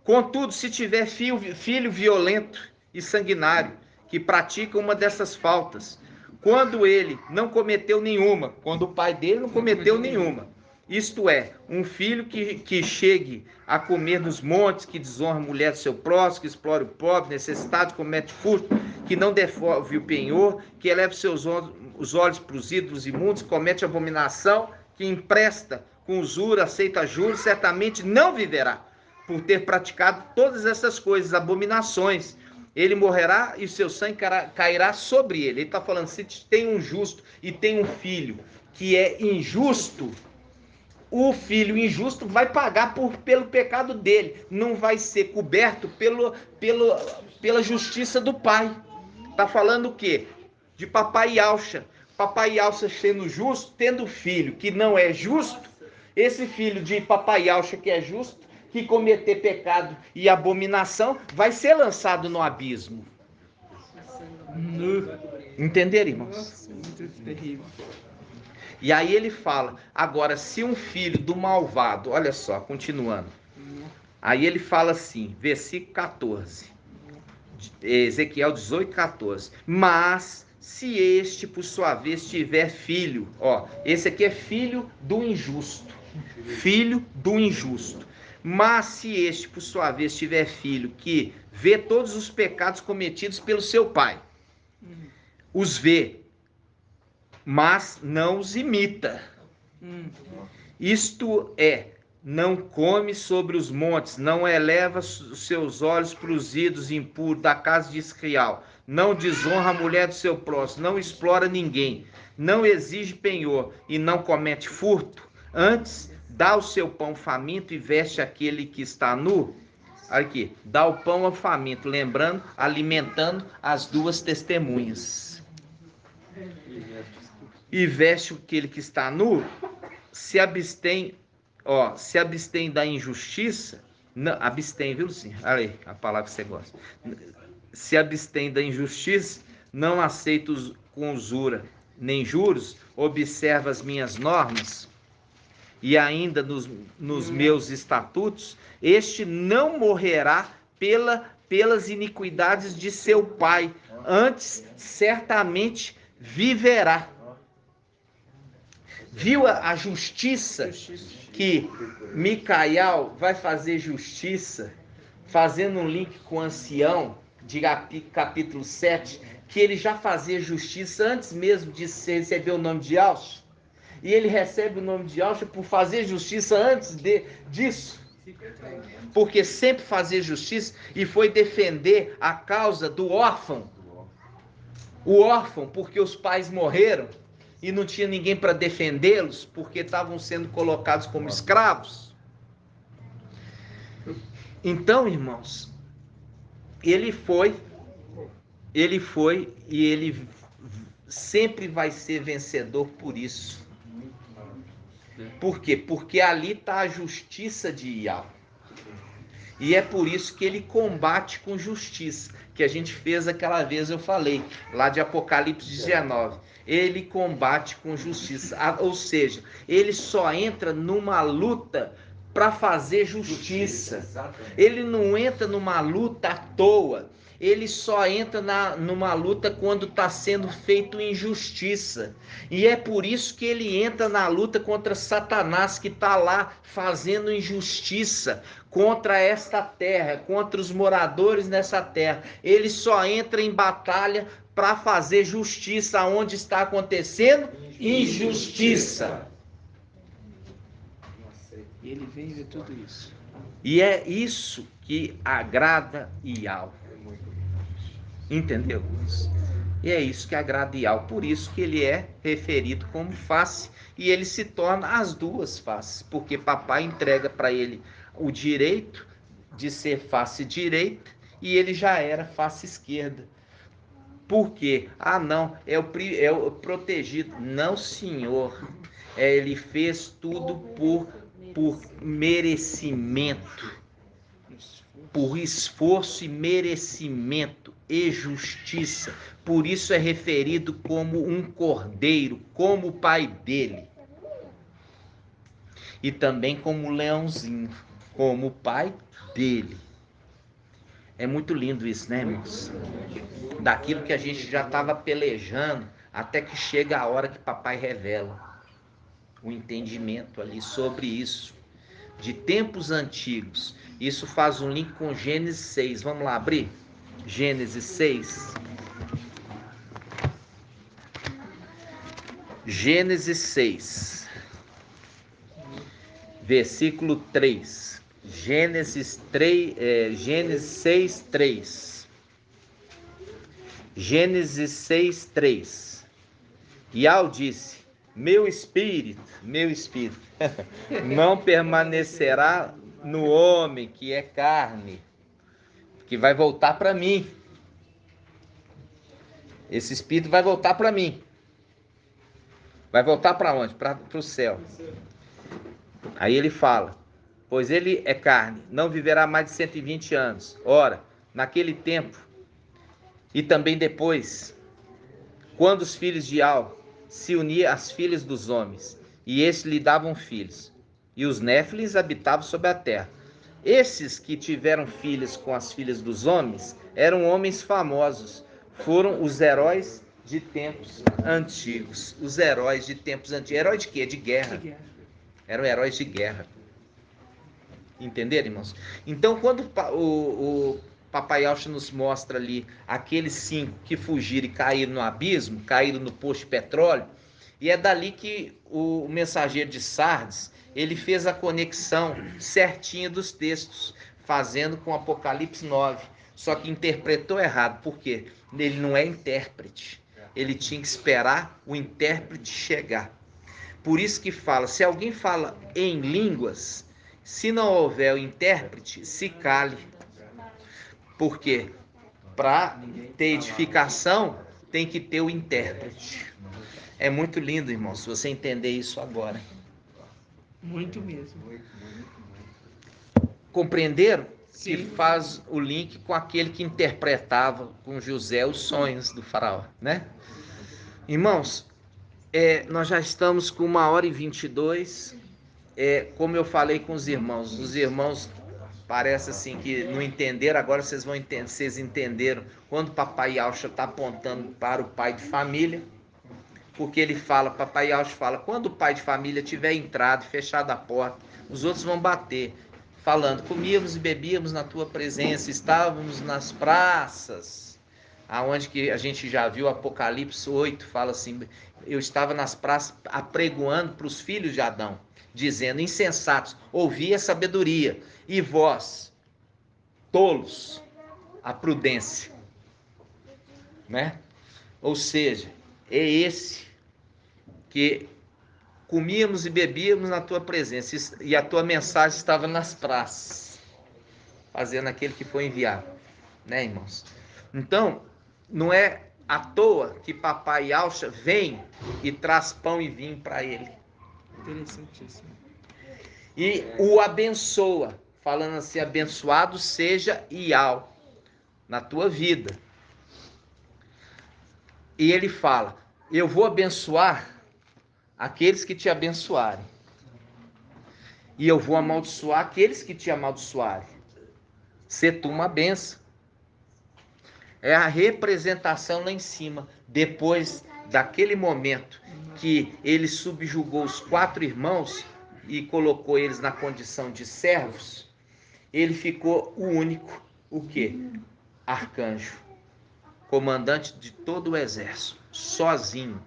Contudo, se tiver filho violento e sanguinário, que pratica uma dessas faltas, quando ele não cometeu nenhuma, quando o pai dele não cometeu nenhuma, isto é, um filho que chegue a comer nos montes, que desonra a mulher do seu próximo, que explora o pobre, necessitado, comete furto, que não devolve o penhor, que eleva os olhos para os ídolos imundos, comete abominação, que empresta com usura, aceita juros, certamente não viverá, por ter praticado todas essas coisas, abominações. Ele morrerá e o seu sangue cairá sobre ele. Ele está falando, se tem um justo e tem um filho que é injusto, o filho injusto vai pagar pelo pecado dele, não vai ser coberto pela justiça do pai. Está falando o quê? De papai Yalcha. Papai Yalcha sendo justo, tendo filho que não é justo, esse filho de papai Yalcha que é justo, que cometer pecado e abominação, vai ser lançado no abismo. Entenderam, irmãos? Nossa, muito terrível. E aí ele fala, agora, se um filho do malvado, olha só, continuando. Aí ele fala assim, versículo 14. Ezequiel 18, 14. Mas, se este, por sua vez, tiver filho, ó, esse aqui é filho do injusto. Filho do injusto. Mas, se este, por sua vez, tiver filho que vê todos os pecados cometidos pelo seu pai, os vê, mas não os imita. Isto é, não come sobre os montes, não eleva os seus olhos para os ídolos impuros da casa de Israel, não desonra a mulher do seu próximo, não explora ninguém, não exige penhor e não comete furto, antes dá o seu pão faminto e veste aquele que está nu. Aqui, dá o pão ao faminto, lembrando, alimentando as duas testemunhas. E veste aquele que está nu, se abstém da injustiça, não, abstém, viu, sim? Olha aí, a palavra que você gosta. Se abstém da injustiça, não aceita com usura nem juros, observa as minhas normas e ainda nos meus estatutos, este não morrerá pelas iniquidades de seu pai, antes certamente viverá. Viu a justiça que Micael vai fazer justiça, fazendo um link com o ancião de capítulo 7, que ele já fazia justiça antes mesmo de receber o nome de Yalcha? E ele recebe o nome de Yalcha por fazer justiça antes disso. Porque sempre fazia justiça e foi defender a causa do órfão. O órfão, porque os pais morreram e não tinha ninguém para defendê-los, porque estavam sendo colocados como escravos. Então, irmãos, ele foi e ele sempre vai ser vencedor por isso. Por quê? Porque ali está a justiça de Ial. E é por isso que ele combate com justiça, que a gente fez aquela vez, eu falei, lá de Apocalipse 19. Ele combate com justiça, ou seja, ele só entra numa luta para fazer justiça. Ele não entra numa luta à toa. ele só entra numa luta quando está sendo feito injustiça. E é por isso que ele entra na luta contra Satanás, que está lá fazendo injustiça contra esta terra, contra os moradores nessa terra. Ele só entra em batalha para fazer justiça onde está acontecendo injustiça. E ele vem ver tudo isso. E é isso que agrada Iau. Entendeu? E é isso que agrada Iau. Por isso que ele é referido como face. E ele se torna as duas faces. Porque papai entrega para ele o direito de ser face direita. E ele já era face esquerda. Por quê? Ah, não, é o protegido. Não, senhor. Ele fez tudo por merecimento. Por esforço e merecimento e justiça. Por isso é referido como um cordeiro, como o pai dele. E também como o leãozinho, como o pai dele. É muito lindo isso, né, irmãos? Daquilo que a gente já estava pelejando, até que chega a hora que papai revela o entendimento ali sobre isso. De tempos antigos. Isso faz um link com Gênesis 6. Vamos lá abrir? Gênesis 6. Gênesis 6. Versículo 3. Gênesis 6, 3. Gênesis 6, 3. Iau disse: meu espírito não permanecerá no homem que é carne, que vai voltar para mim. Esse espírito vai voltar para mim. Vai voltar para onde? Para o céu. Aí ele fala: pois ele é carne, não viverá mais de 120 anos. Ora, naquele tempo, e também depois, quando os filhos de Iau se uniam às filhas dos homens, e estes lhe davam filhos, e os néfilis habitavam sobre a terra. Esses que tiveram filhos com as filhas dos homens eram homens famosos, foram os heróis de tempos antigos. Os heróis de tempos antigos. Herói de quê? De guerra. Eram heróis de guerra. Entenderam, irmãos? Então, quando o Papai Yaucha nos mostra ali aqueles 5 que fugiram e caíram no abismo, caíram no poço de petróleo, e é dali que o mensageiro de Sardes, ele fez a conexão certinha dos textos, fazendo com Apocalipse 9. Só que interpretou errado. Por quê? Ele não é intérprete. Ele tinha que esperar o intérprete chegar. Por isso que fala, se alguém fala em línguas, se não houver o intérprete, se cale. Por quê? Para ter edificação, tem que ter o intérprete. É muito lindo, irmão, se você entender isso agora. Muito mesmo. Compreenderam? Sim. Que faz o link com aquele que interpretava com José os sonhos do faraó, né? Irmãos, nós já estamos com 1h22. Como eu falei com os irmãos parece assim que não entenderam. Agora vocês vão entender. Vocês entenderam quando Papai Yaucha está apontando para o pai de família, porque ele fala, Papai Yaucha fala, quando o pai de família tiver entrado, fechado a porta, os outros vão bater, falando, comíamos e bebíamos na tua presença, estávamos nas praças, aonde que a gente já viu Apocalipse 8, fala assim, eu estava nas praças apregoando para os filhos de Adão, dizendo, insensatos, ouvi a sabedoria, e vós, tolos, a prudência, né? Ou seja, é esse que comíamos e bebíamos na tua presença, e a tua mensagem estava nas praças, fazendo aquele que foi enviado, né, irmãos? Então, não é à toa que Papai Yaucha vem e traz pão e vinho para ele. Interessantíssimo. E o abençoa, falando assim, abençoado seja Iau na tua vida. E ele fala, eu vou abençoar aqueles que te abençoarem. E eu vou amaldiçoar aqueles que te amaldiçoarem. Ser tu uma benção. É a representação lá em cima. Depois daquele momento que ele subjugou os 4 irmãos e colocou eles na condição de servos, ele ficou o único, o quê? Arcanjo, comandante de todo o exército, sozinho.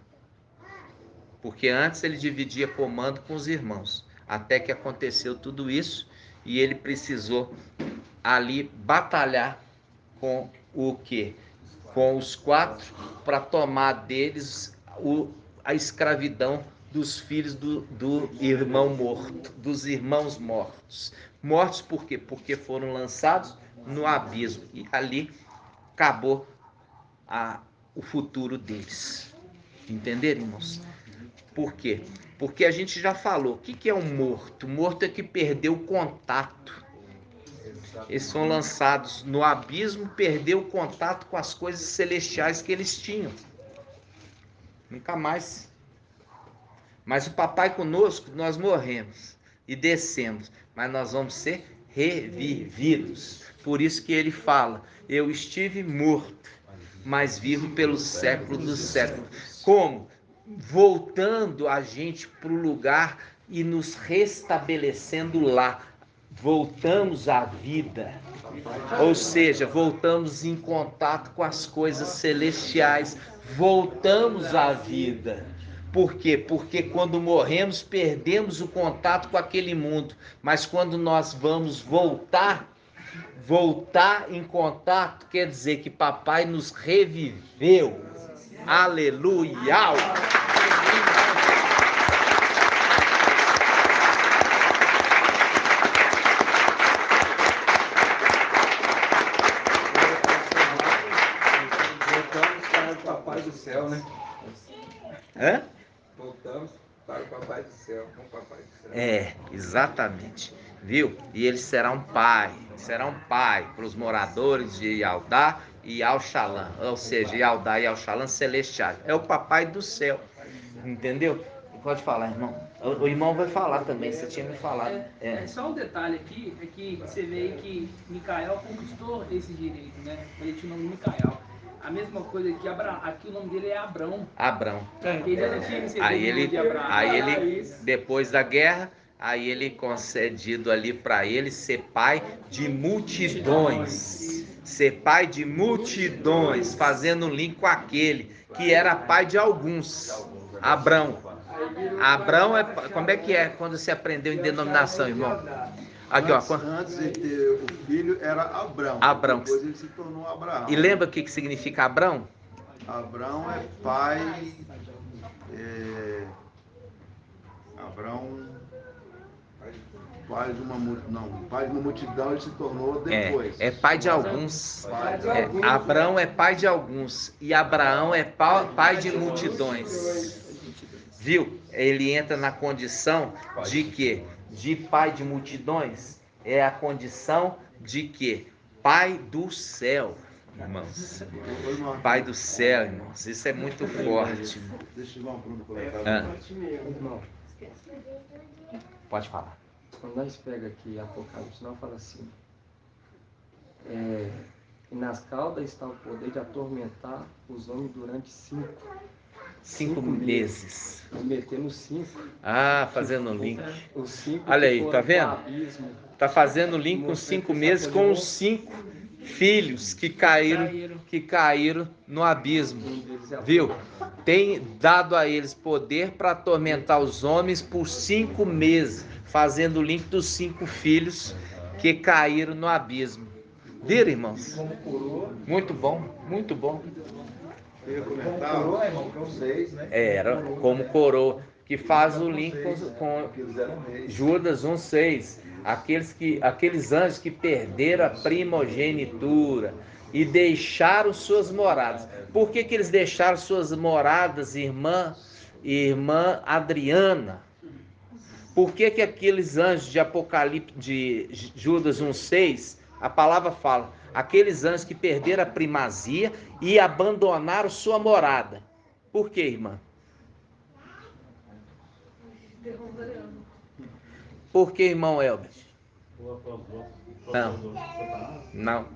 Porque antes ele dividia comando com os irmãos, até que aconteceu tudo isso e ele precisou ali batalhar com o quê? Com os 4 para tomar deles a escravidão dos filhos do irmão morto, dos irmãos mortos. Mortos por quê? Porque foram lançados no abismo e ali acabou o futuro deles. Entenderam, irmãos? Por quê? Porque a gente já falou, o que é um morto? Morto é que perdeu o contato. Eles são lançados no abismo, perdeu o contato com as coisas celestiais que eles tinham. Nunca mais. Mas o papai conosco, nós morremos e descemos, mas nós vamos ser revividos. Por isso que ele fala, eu estive morto, mas vivo pelos séculos dos séculos. Como? Voltando a gente para o lugar e nos restabelecendo lá. Voltamos à vida. Ou seja, voltamos em contato com as coisas celestiais. Voltamos à vida. Por quê? Porque quando morremos, perdemos o contato com aquele mundo. Mas quando nós vamos voltar em contato, quer dizer que papai nos reviveu. Aleluia! Voltamos para o Papai do Céu, né? Hã? Voltamos para o Papai do Céu, com o Papai do Céu. É, exatamente. Viu? E ele será um pai para os moradores de Yaldá e Al-Shalom, ou seja, Yaldá e Al-Shalom celestiais. É o papai do céu, entendeu? Pode falar, irmão. O irmão vai falar também, você tinha me falado. Só um detalhe aqui, é que você vê que Micael conquistou esse direito, né? Ele tinha o nome de Micael. A mesma coisa que aqui o nome dele é Abrão. Abrão. Ele já não tinha recebido Aí o nome de Abraão. ele, depois da guerra, aí ele concedido ali para ele ser pai de multidões. Ser pai de multidões, fazendo um link com aquele que era pai de alguns. Abrão. Abrão é. Como é que é quando você aprendeu em denominação, irmão? Aqui, ó. Antes de ter o filho era Abrão. Abrão. Depois ele se tornou Abraão. E lembra o que significa Abrão? Abrão é pai. Abrão. Pai de uma multidão, ele se tornou depois. É pai de alguns. Abrão é pai de alguns. E Abraão é pai de multidões. Viu? Ele entra na condição de quê? De pai de multidões. É a condição de quê? Pai do céu, irmãos. Pai do céu, irmãos. Isso é muito forte. Deixa eu dar um Bruno comentar. Irmão, Pode falar. quando nós pega aqui Apocalipse, nós fala assim, e nas caudas está o poder de atormentar os homens durante 5 meses. E meter nos 5. Ah, fazendo um link. Os 5 Olha aí, tá vendo? Tá fazendo link com 5 meses com os 5 filhos que caíram no abismo. Viu? Tem dado a eles poder para atormentar os homens por 5 meses, fazendo o link dos 5 filhos que caíram no abismo. Viram, irmãos? Muito bom, muito bom. Coroa, irmão, que é um 6, né? Era como coroa, que faz o link com Judas 1,6. Aqueles anjos que perderam a primogenitura e deixaram suas moradas. Por que eles deixaram suas moradas, irmã Adriana? Por que aqueles anjos de Apocalipse, de Judas 1,6, a palavra fala, aqueles anjos que perderam a primazia e abandonaram sua morada. Por quê, irmã? Por que, irmão Elber? Não.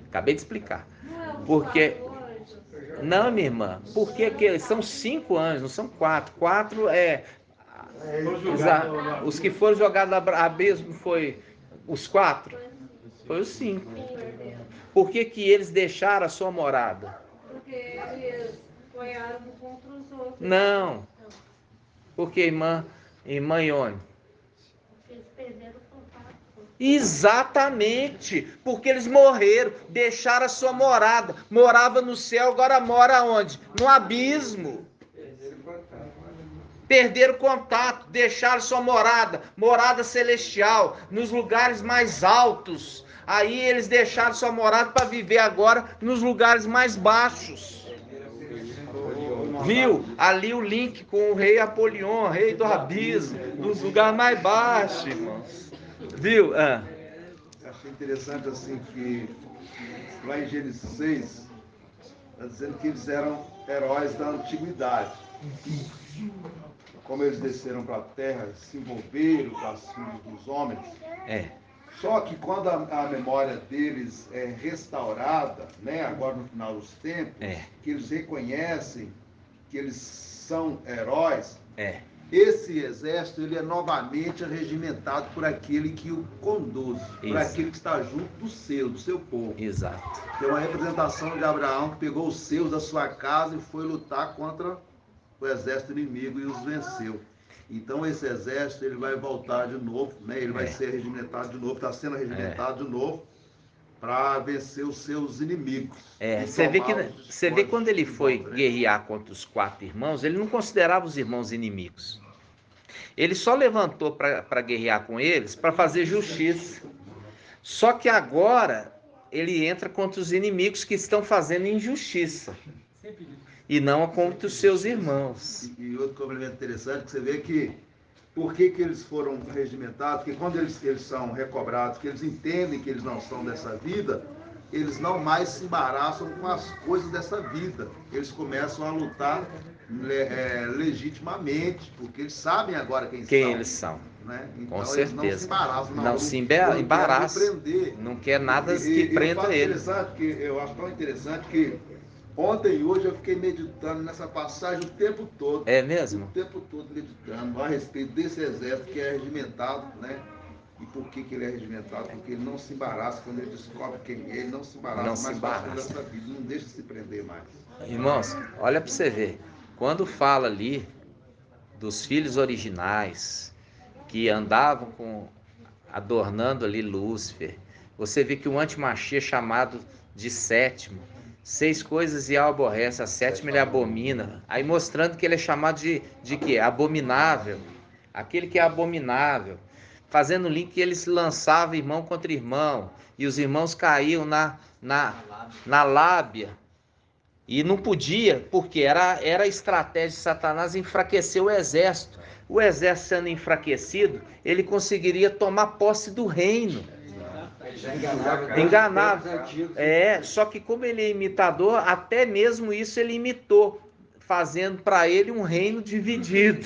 Acabei de explicar. Não é um Porque... 4 anjos? Não, minha irmã, porque que são 5 anjos, não são 4. 4 é... Os que foram jogados a abismo foi os 4? Foi os 5. Por que que eles deixaram a sua morada? Porque eles apoiaram contra os outros. Não. Porque, irmã Ione? Eles perderam o contato. Exatamente, porque eles morreram, deixaram a sua morada. Morava no céu, agora mora onde? No abismo. Perderam contato, deixaram sua morada, morada celestial, nos lugares mais altos. Aí eles deixaram sua morada para viver agora nos lugares mais baixos. Viu? Ali o link com o rei Apolion, rei do abismo, nos lugares mais baixos, irmãos. Viu? Achei interessante assim que lá em Gênesis 6, está dizendo que eles eram heróis da antiguidade. Como eles desceram para a terra, se envolveram com as filhas dos homens. Só que quando a memória deles é restaurada, né, agora no final dos tempos, que eles reconhecem que eles são heróis, esse exército ele é novamente regimentado por aquele que o conduz, por aquele que está junto do seu povo. Exato. Tem uma representação de Abraão que pegou os seus da sua casa e foi lutar contra o exército inimigo e os venceu. Então esse exército ele vai voltar de novo, né? Ele vai ser regimentado de novo, está sendo regimentado de novo para vencer os seus inimigos. Você vê quando ele foi guerrear contra os 4 irmãos, ele não considerava os irmãos inimigos. Ele só levantou para guerrear com eles para fazer justiça. Só que agora ele entra contra os inimigos que estão fazendo injustiça. E não contra os seus irmãos. E outro complemento interessante, que você vê que por que eles foram regimentados, porque quando eles são recobrados, que eles entendem que eles não são dessa vida, eles não mais se embaraçam com as coisas dessa vida. Eles começam a lutar legitimamente, porque eles sabem agora quem são. Quem eles são. Né? Então, com certeza. Eles não se embaraçam. Não se embaraçam. Não quer nada que prenda eles. Eu acho tão interessante que ontem e hoje eu fiquei meditando nessa passagem o tempo todo. É mesmo? O tempo todo meditando a respeito desse exército que é regimentado, né? E por que ele é regimentado? Porque ele não se embaraça quando ele descobre quem é, ele não se embaraça mais com as coisas dessa vida, não deixa se prender mais. Irmãos, olha para você ver, quando fala ali dos filhos originais que andavam adornando ali Lúcifer, você vê que o antimachia é chamado de sétimo. 6 coisas e aborrece, a 7ª ele abomina. Aí mostrando que ele é chamado de quê? Abominável. Aquele que é abominável. Fazendo o link que ele se lançava irmão contra irmão. E os irmãos caíam na lábia. E não podia, porque era a estratégia de Satanás enfraquecer o exército. O exército sendo enfraquecido, ele conseguiria tomar posse do reino. Enganava. Só que como ele é imitador, até mesmo isso ele imitou, fazendo para ele um reino dividido.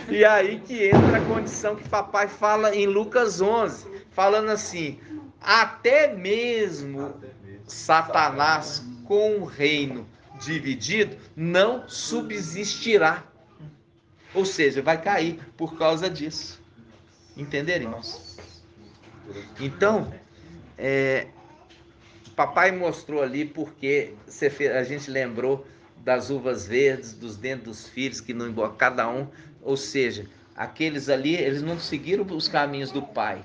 E aí que entra a condição que papai fala em Lucas 11, falando assim, até mesmo Satanás com o reino dividido não subsistirá. Ou seja, vai cair por causa disso. Entenderam, irmãos? Então, papai mostrou ali porque a gente lembrou das uvas verdes, dos dentes dos filhos, que não embora cada um, ou seja, aqueles ali, eles não seguiram os caminhos do pai,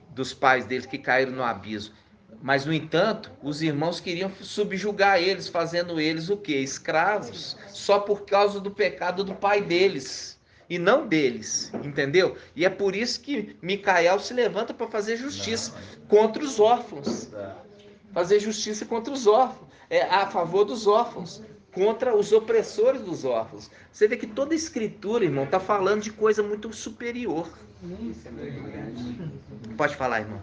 dos pais deles que caíram no abismo. Mas, no entanto, os irmãos queriam subjugar eles, fazendo eles o quê? Escravos, só por causa do pecado do pai deles. E não deles, entendeu? E é por isso que Micael se levanta para fazer justiça contra os órfãos. Fazer justiça contra os órfãos. A favor dos órfãos. Contra os opressores dos órfãos. Você vê que toda a escritura, irmão, está falando de coisa muito superior. Pode falar, irmão.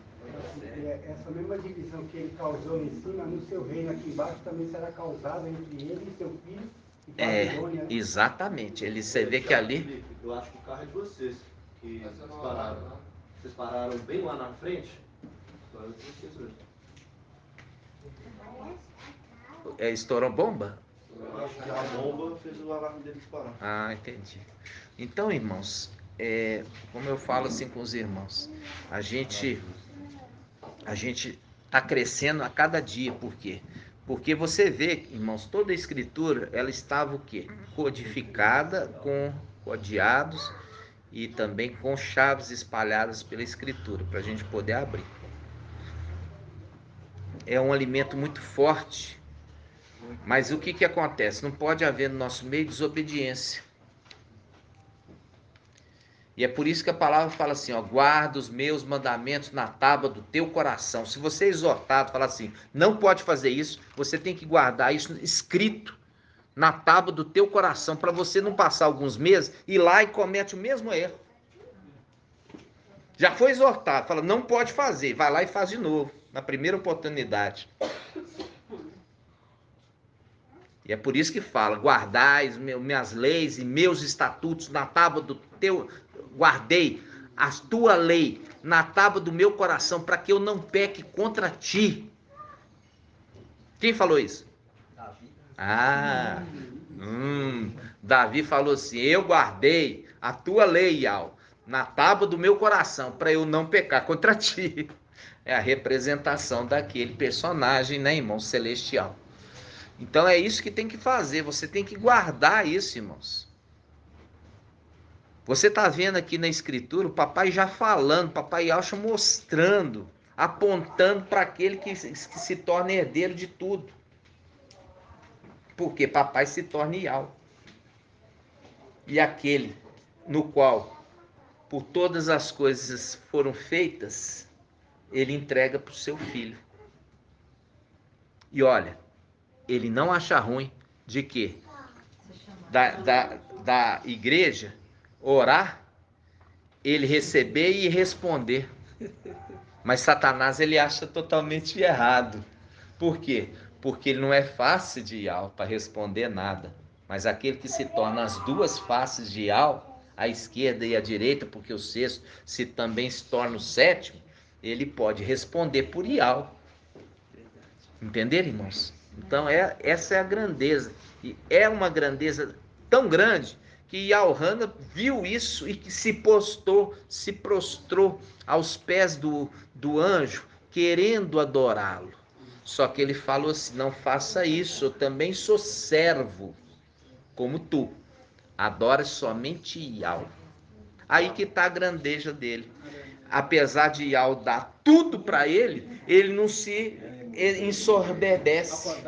Essa mesma divisão que ele causou em cima, no seu reino aqui embaixo, também será causada entre ele e seu filho. Exatamente. Você vê que ali... Eu acho que o carro é de vocês, que pararam. Vocês pararam bem lá na frente. Estourou bomba? Eu acho que a bomba fez o alarme dele disparar. Ah, entendi. Então, irmãos, como eu falo assim com os irmãos, a gente está crescendo a cada dia. Por quê? Porque você vê, irmãos, toda a escritura, ela estava o quê? Codificada com codeados e também com chaves espalhadas pela escritura, para a gente poder abrir. É um alimento muito forte, mas o que acontece? Não pode haver no nosso meio desobediência. E é por isso que a palavra fala assim, ó, guarda os meus mandamentos na tábua do teu coração. Se você é exortado, fala assim, não pode fazer isso, você tem que guardar isso escrito na tábua do teu coração, para você não passar alguns meses e ir lá e comete o mesmo erro. Já foi exortado, fala, não pode fazer, vai lá e faz de novo, na primeira oportunidade. E é por isso que fala, guardai minhas leis e meus estatutos na tábua do teu... Guardei a tua lei na tábua do meu coração, para que eu não peque contra ti. Quem falou isso? Davi falou assim, eu guardei a tua lei, Yau, na tábua do meu coração, para eu não pecar contra ti. É a representação daquele personagem, né, irmão, celestial. Então é isso que tem que fazer, você tem que guardar isso, irmãos. Você está vendo aqui na escritura o papai já falando, papai Yaucha mostrando, apontando para aquele que se torna herdeiro de tudo. Porque papai se torna Yau. E aquele no qual por todas as coisas foram feitas, ele entrega para o seu filho. E olha, ele não acha ruim de quê? Da igreja orar, ele receber e responder. Mas Satanás ele acha totalmente errado. Por quê? Porque ele não é face de Yau para responder nada. Mas aquele que se torna as duas faces de Yau, a esquerda e a direita, porque o sexto também se torna o sétimo, ele pode responder por Yau. Entenderam, irmãos? Então essa é a grandeza. E é uma grandeza tão grande que Yaohana viu isso e que se prostrou aos pés do anjo, querendo adorá-lo. Só que ele falou assim, não faça isso, eu também sou servo, como tu. Adora somente Yau. Aí que está a grandeza dele. Apesar de Yau dar tudo para ele, ele não se ensoberbece.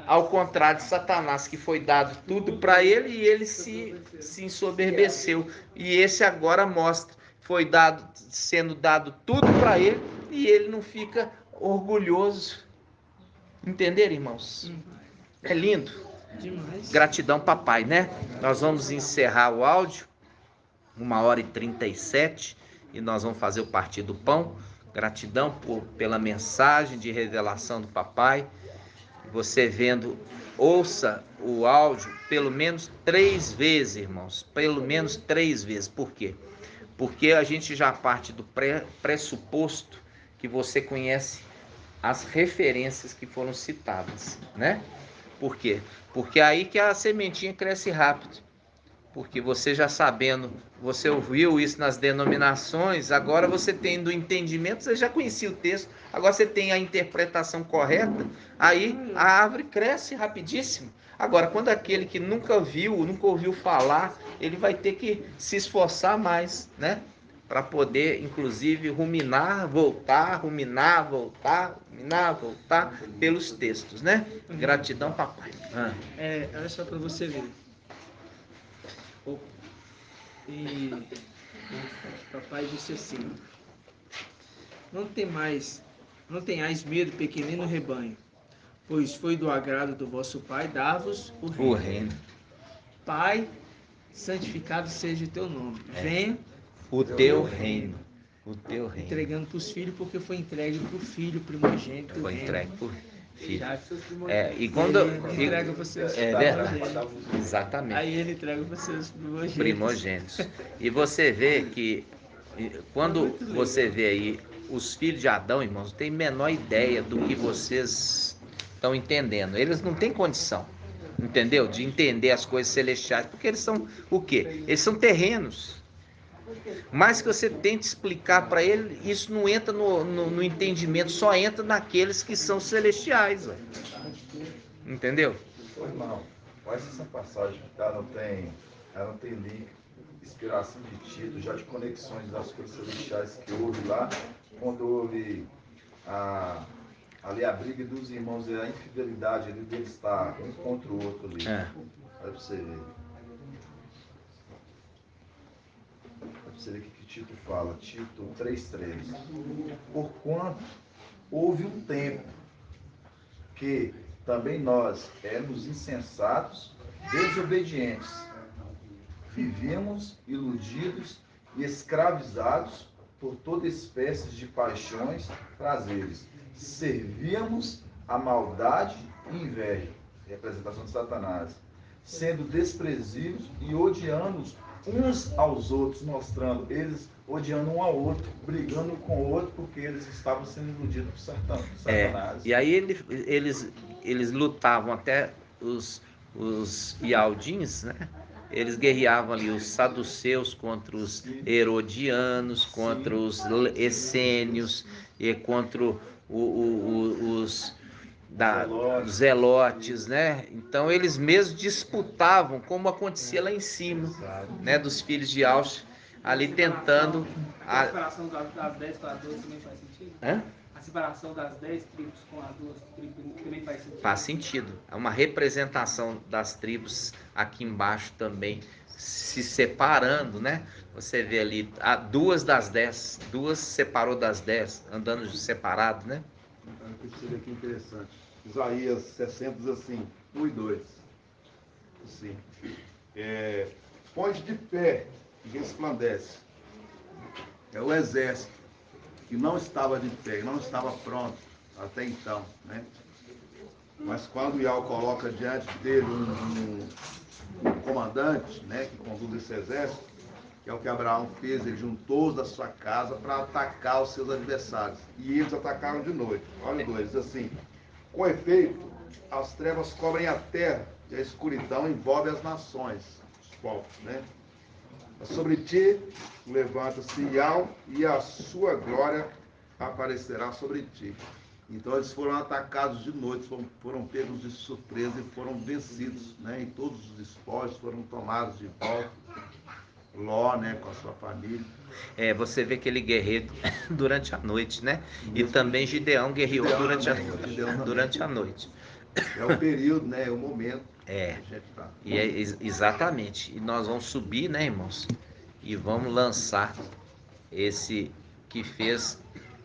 Ao contrário de Satanás, que foi dado tudo para ele e ele se ensoberbeceu. E esse agora mostra, foi sendo dado tudo para ele e ele não fica orgulhoso. Entenderam, irmãos? É lindo. Demais. Gratidão, papai, né? Nós vamos encerrar o áudio, 1h37, e nós vamos fazer o partir do pão. Gratidão pela mensagem de revelação do papai. Você vendo, ouça o áudio pelo menos 3 vezes, irmãos. Pelo menos 3 vezes. Por quê? Porque a gente já parte do pressuposto que você conhece as referências que foram citadas, né? Por quê? Porque é aí que a sementinha cresce rápido. Porque você já sabendo, você ouviu isso nas denominações, agora você tendo o entendimento, você já conhecia o texto, agora você tem a interpretação correta, aí a árvore cresce rapidíssimo. Agora, quando aquele que nunca viu, nunca ouviu falar, ele vai ter que se esforçar mais, né? Para poder, inclusive, ruminar, voltar pelos textos, né? Gratidão, papai. Olha só para você ver. E papai disse assim, não tenhais medo, pequenino rebanho, pois foi do agrado do vosso Pai dar-vos o reino. Pai, santificado seja o teu nome. Venha o teu reino. O teu reino. Entregando para os filhos, porque foi entregue para o filho primogênito. Foi entregue para o filho. E quando ele entrega para os seus verdade. Exatamente. Aí ele entrega para os seus primogênitos. E você vê que quando você vê aí os filhos de Adão, irmãos, não tem a menor ideia do que vocês estão entendendo. Eles não têm condição, entendeu? De entender as coisas celestiais, porque eles são o quê? Eles são terrenos. Mas que você tente explicar para ele, isso não entra no entendimento, só entra naqueles que são celestiais, véio. Entendeu? Ô, irmão, olha essa passagem que ela não tem link, inspiração de Tito, já de conexões das coisas celestiais que houve lá, quando houve ali a briga dos irmãos e a infidelidade ali deles estar um contra o outro ali. Olha pra você ver. Você vê o que Tito fala, Tito 3,3. Porquanto houve um tempo que também nós éramos insensatos, desobedientes, vivíamos iludidos e escravizados por toda espécie de paixões, prazeres. Servíamos a maldade e inveja, representação de Satanás, sendo desprezíveis e odiando uns aos outros, mostrando eles odiando um ao outro, brigando com o outro, porque eles estavam sendo iludidos por Satanás. E aí eles lutavam até os Ialdins, né? Eles guerreavam ali os saduceus contra os herodianos, contra os essênios e contra os zelotes, né? Então eles mesmos disputavam, como acontecia lá em cima, né? Dos filhos de Aush, ali tentando. A separação das 10 com as 12 também faz sentido? Hã? A separação das 10 tribos com as 12 tribos também faz sentido? Faz sentido. É uma representação das tribos aqui embaixo também se separando, né? Você vê ali, duas das 10, duas separou das 10, andando separado, né? Você vê que interessante. Isaías 60 diz assim, 1 e 2. Assim, põe-te de pé e resplandece. É o exército que não estava de pé, não estava pronto até então, né? Mas quando Yahweh coloca diante dele um comandante, né, que conduz esse exército, que é o que Abraão fez, ele juntou da sua casa para atacar os seus adversários. E eles atacaram de noite. Olha o 2, diz assim, com efeito, as trevas cobrem a terra e a escuridão envolve as nações, os povos, né? Mas sobre ti levanta-se Yahweh e a sua glória aparecerá sobre ti. Então eles foram atacados de noite, foram pegos de surpresa e foram vencidos, né? E todos os despojos foram tomados de volta. Ló, né, com a sua família. Você vê que ele guerreou durante a noite, né? E também Gideão guerreou durante a noite. É o período, né? É o momento. Exatamente. E nós vamos subir, né, irmãos? E vamos lançar esse que fez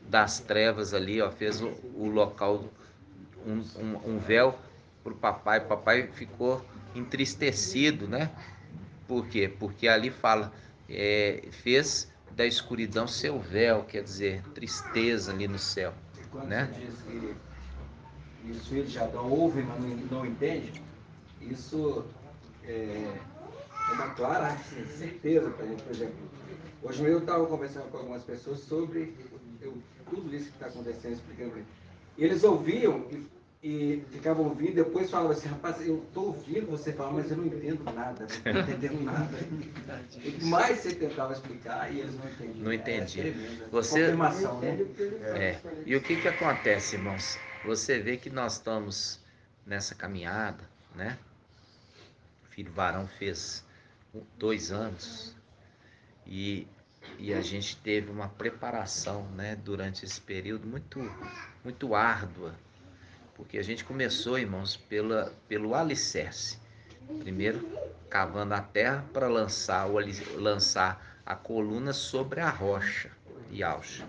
das trevas ali, ó, fez o local, um véu pro papai. O papai ficou entristecido, né? Por quê? Porque ali fala, fez da escuridão seu véu, quer dizer, tristeza ali no céu. Quando né? você diz que os filhos de Adão ouvem, mas não entendem, isso é uma clara certeza para a gente. Por exemplo, hoje mesmo eu estava conversando com algumas pessoas sobre tudo isso que está acontecendo, explicando. Eles ouviam e ficavam ouvindo, depois falavam assim, rapaz, eu estou ouvindo você falar, mas eu não entendo nada, não estou entendendo nada. E mais você tentava explicar e eles não entendiam. Não entendiam. Confirmação, né? E o que acontece, irmãos? Você vê que nós estamos nessa caminhada, né? O filho varão fez 2 anos e a gente teve uma preparação, né, durante esse período muito árdua, porque a gente começou, irmãos, pelo alicerce. Primeiro, cavando a terra para lançar a coluna sobre a rocha de Aush.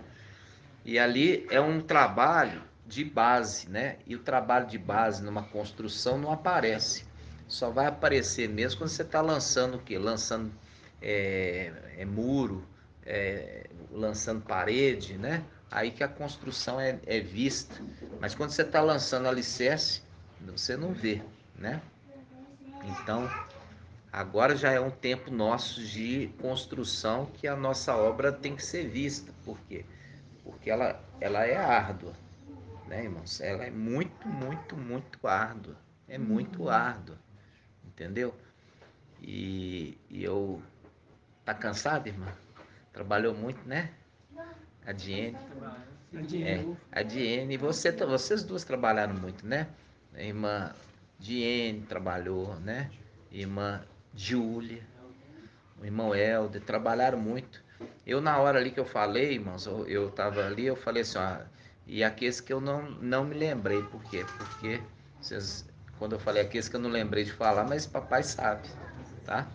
E ali é um trabalho de base, né? E o trabalho de base numa construção não aparece. Só vai aparecer mesmo quando você está lançando o quê? Lançando muro, lançando parede, né? Aí que a construção é vista. Mas quando você está lançando alicerce, você não vê, né? Então, agora já é um tempo nosso de construção que a nossa obra tem que ser vista. Por quê? Porque ela é árdua. né, irmãos? Ela é muito, muito, muito árdua. É muito árdua, entendeu? E eu... Tá cansado, irmã? Trabalhou muito, né? A Diene. A Diene. Vocês duas trabalharam muito, né? A irmã Diene trabalhou, né? Irmã Júlia. O irmão Helder. Trabalharam muito. Eu, na hora ali que eu falei, irmãos, eu tava ali, eu falei assim, ó... E aqueles que eu não me lembrei. Por quê? Porque vocês... Quando eu falei aqueles que eu não lembrei de falar, mas papai sabe, tá?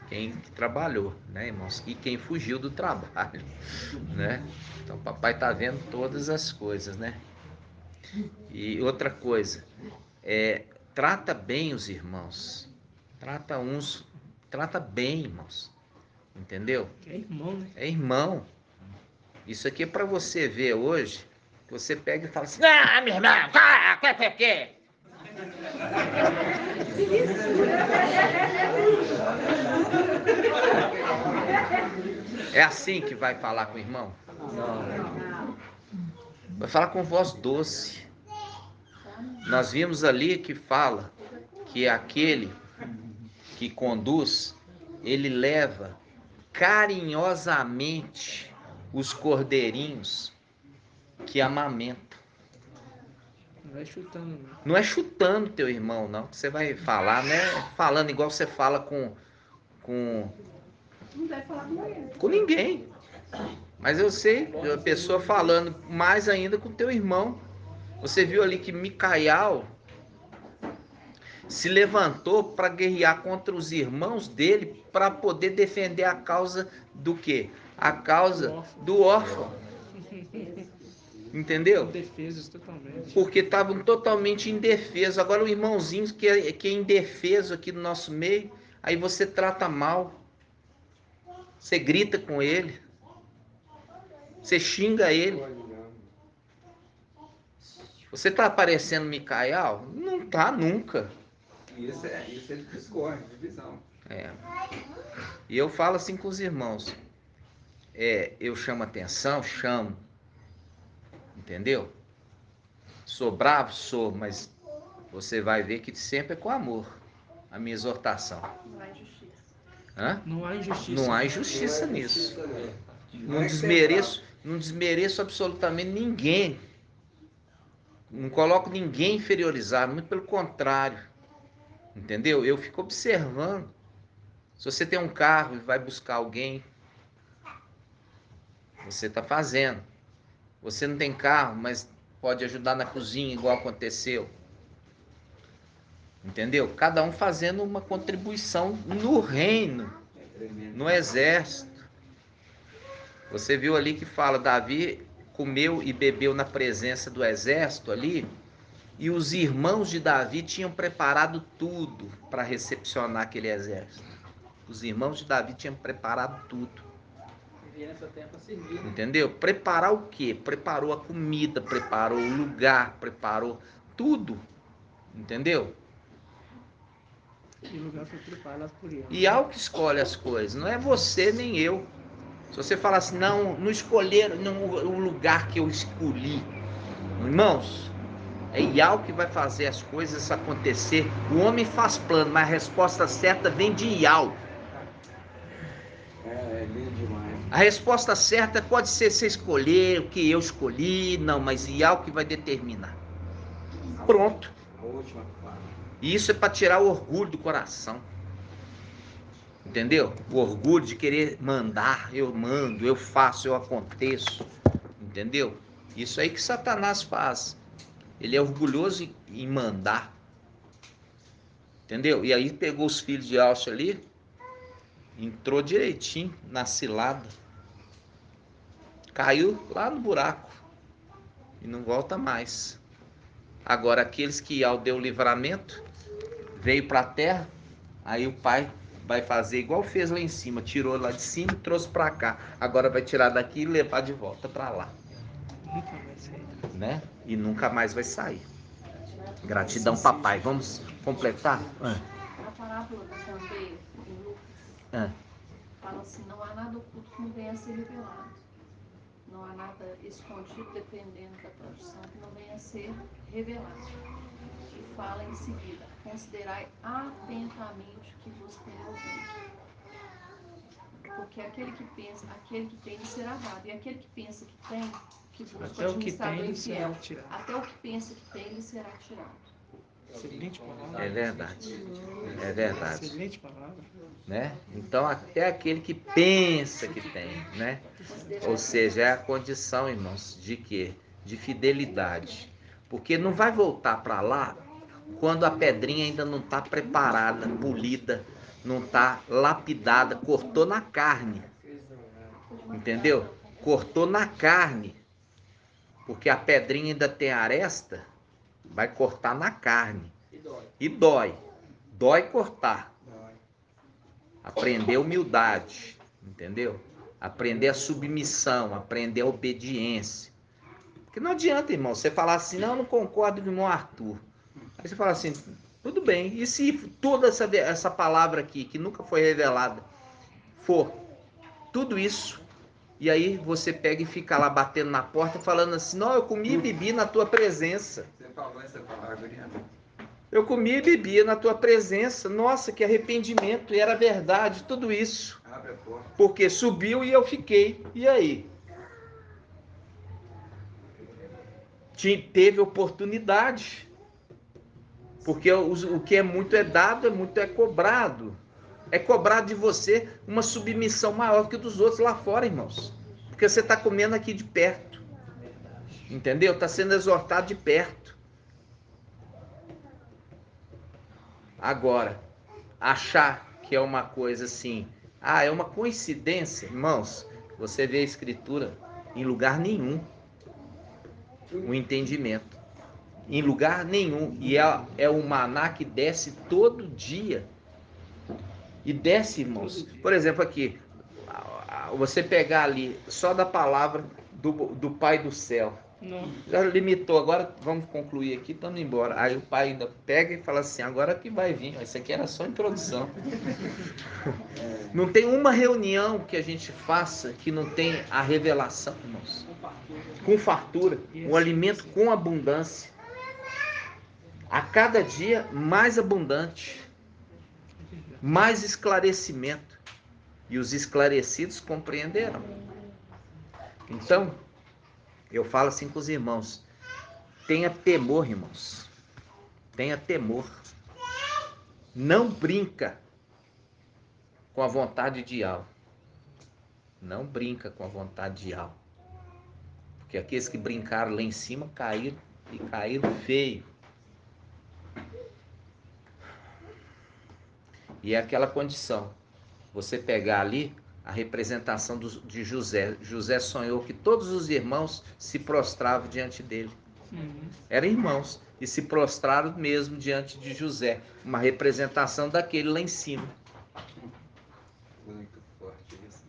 Quem trabalhou, né, irmãos? E quem fugiu do trabalho, né? Então, papai tá vendo todas as coisas, né? E outra coisa, trata bem os irmãos. Trata bem, irmãos. Entendeu? É irmão, né? É irmão. Isso aqui é para você ver hoje, que você pega e fala assim, ah, meu irmão, quê? É assim que vai falar com o irmão? Não. Vai falar com voz doce. Nós vimos ali que fala que aquele que conduz, ele leva carinhosamente os cordeirinhos que amamentam. Não vai chutando, não. Não é chutando teu irmão, não. Que você vai falar, né? Falando igual você fala com... Não deve falar com ele. Com ninguém. Mas eu sei, a pessoa falando mais ainda com teu irmão. Você viu ali que Micael se levantou para guerrear contra os irmãos dele para poder defender a causa do quê? A causa do órfão. Entendeu? Indefesos totalmente. Porque estavam totalmente indefesos. Agora o irmãozinho que é indefeso aqui no nosso meio, aí você trata mal. Você grita com ele. Você xinga ele. Você tá parecendo Micael? Não tá nunca. Isso é discórdia, divisão. E eu falo assim com os irmãos. Eu chamo atenção, chamo. Entendeu? Sou bravo, sou, mas você vai ver que sempre é com amor. A minha exortação. Não há injustiça. Hã? Não há injustiça. Não há injustiça nisso. Não desmereço absolutamente ninguém. Não coloco ninguém inferiorizado, muito pelo contrário. Entendeu? Eu fico observando. Se você tem um carro e vai buscar alguém, você está fazendo. Você não tem carro, mas pode ajudar na cozinha, igual aconteceu. Entendeu? Cada um fazendo uma contribuição no reino, no exército. Você viu ali que fala, Davi comeu e bebeu na presença do exército ali, e os irmãos de Davi tinham preparado tudo para recepcionar aquele exército. Os irmãos de Davi tinham preparado tudo. Entendeu? Preparar o quê? Preparou a comida, preparou o lugar, preparou tudo. Entendeu? E o lugar foi preparado por ele. E ao que escolhe as coisas, não é você nem eu. Se você falar assim, não escolheram o lugar que eu escolhi. Irmãos, é Yahweh que vai fazer as coisas acontecer. O homem faz plano, mas a resposta certa vem de Yahweh. É lindo demais. A resposta certa pode ser você escolher o que eu escolhi, não, mas Yahweh que vai determinar. Pronto. A última palavra. E isso é para tirar o orgulho do coração. Entendeu? O orgulho de querer mandar, eu mando, eu faço, eu aconteço. Entendeu? Isso aí que Satanás faz. Ele é orgulhoso em mandar. Entendeu? E aí pegou os filhos de Alcio ali, entrou direitinho na cilada. Caiu lá no buraco. E não volta mais. Agora aqueles que ao deu o livramento, veio para a terra, aí o pai vai fazer igual fez lá em cima, tirou lá de cima e trouxe para cá. Agora vai tirar daqui e levar de volta para lá. Nunca vai sair. Né? E nunca mais vai sair. Gratidão, papai. Vamos completar? A parábola do canteiro, em Lucas, fala assim, não há nada oculto que não venha a ser revelado. não há nada escondido, dependendo da profissão, que não venha a ser revelado. E fala em seguida: considerai atentamente o que vos tem ouvido. Porque aquele que tem, lhe será dado. E aquele que pensa que tem, que busca Até o que administrador tem, infiel, será tirado. até o que pensa que tem, lhe será tirado. Excelente palavra. É verdade. É verdade. Excelente palavra. Né? Então, até aquele que pensa que tem, né? Ou seja, é a condição, irmãos, de quê? De fidelidade. Porque não vai voltar para lá quando a pedrinha ainda não está preparada, polida, não está lapidada, cortou na carne. Entendeu? Cortou na carne. Porque a pedrinha ainda tem aresta, vai cortar na carne. E dói. Dói cortar. Aprender a humildade, entendeu? Aprender a submissão, aprender a obediência. Porque não adianta, irmão, você falar assim: não, eu não concordo com o irmão Arthur. Aí você fala assim: tudo bem, e se toda essa palavra aqui, que nunca foi revelada, for tudo isso, e aí você pega e fica lá batendo na porta falando assim: não, eu comi e bebi na tua presença. Você falou essa palavra, Eu comi e bebia na tua presença. Nossa, que arrependimento. E era verdade, tudo isso. Abre a porta. Porque subiu e eu fiquei. E aí? Teve oportunidade. Porque o que é muito é dado, é muito é cobrado. É cobrado de você uma submissão maior que dos outros lá fora, irmãos. Porque você está comendo aqui de perto. Entendeu? Está sendo exortado de perto. Agora, achar que é uma coisa assim, é uma coincidência, irmãos, você vê a escritura em lugar nenhum, o entendimento, em lugar nenhum, e é o maná que desce todo dia, e desce, irmãos, por exemplo aqui, você pegar ali, só da palavra do Pai do Céu, Não. já limitou, agora vamos concluir aqui, estamos embora. Aí o pai ainda pega e fala assim: agora que vai vir, isso aqui era só introdução. Não tem uma reunião que a gente faça que não tem a revelação, irmãos. Com fartura, um alimento com abundância. A cada dia mais abundante, mais esclarecimento. E os esclarecidos compreenderão. Então, eu falo assim com os irmãos: tenha temor, irmãos. Tenha temor. Não brinca com a vontade de Yahweh. Não brinca com a vontade de Yahweh. Porque aqueles que brincaram lá em cima caíram e caíram feio. E é aquela condição. Você pegar ali a representação de José. José sonhou que todos os irmãos se prostravam diante dele. Eram irmãos e se prostraram mesmo diante de José. Uma representação daquele lá em cima. Muito forte isso.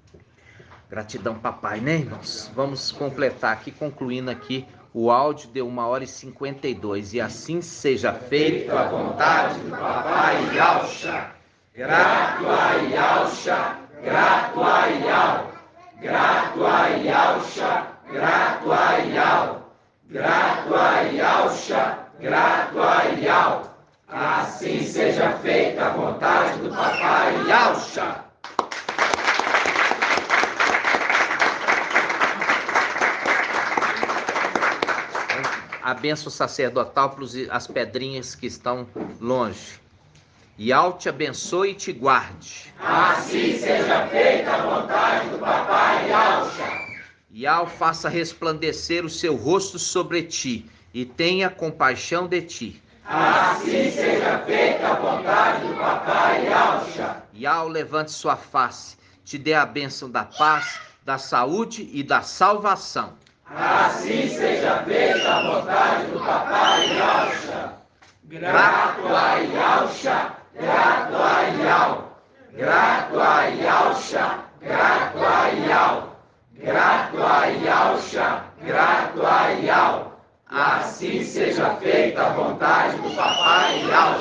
Gratidão, papai, né, irmãos? Vamos completar aqui, concluindo aqui. O áudio deu 1h52. E assim seja feito a vontade do papai Yahshua. Grato a Yahshua, grato a Yahweh. Grato a Yahshua, grato a Yahweh. Grato a Yahshua, grato a Yahweh. Assim seja feita a vontade do papai Yahshua. A bênção sacerdotal para as pedrinhas que estão longe. Yahweh te abençoe e te guarde. Assim seja feita a vontade do papai Yahshua. Yahweh faça resplandecer o seu rosto sobre ti e tenha compaixão de ti. Assim seja feita a vontade do papai Yahshua. Yahweh levante sua face, te dê a bênção da paz, da saúde e da salvação. Assim seja feita a vontade do papai Yahshua. Grato a Yahshua, grato a Yahweh. Grato a Yahshua, grato a Yahweh. Grato a Yahshua, grato a Yahweh. Assim seja feita a vontade do papai Yahshua.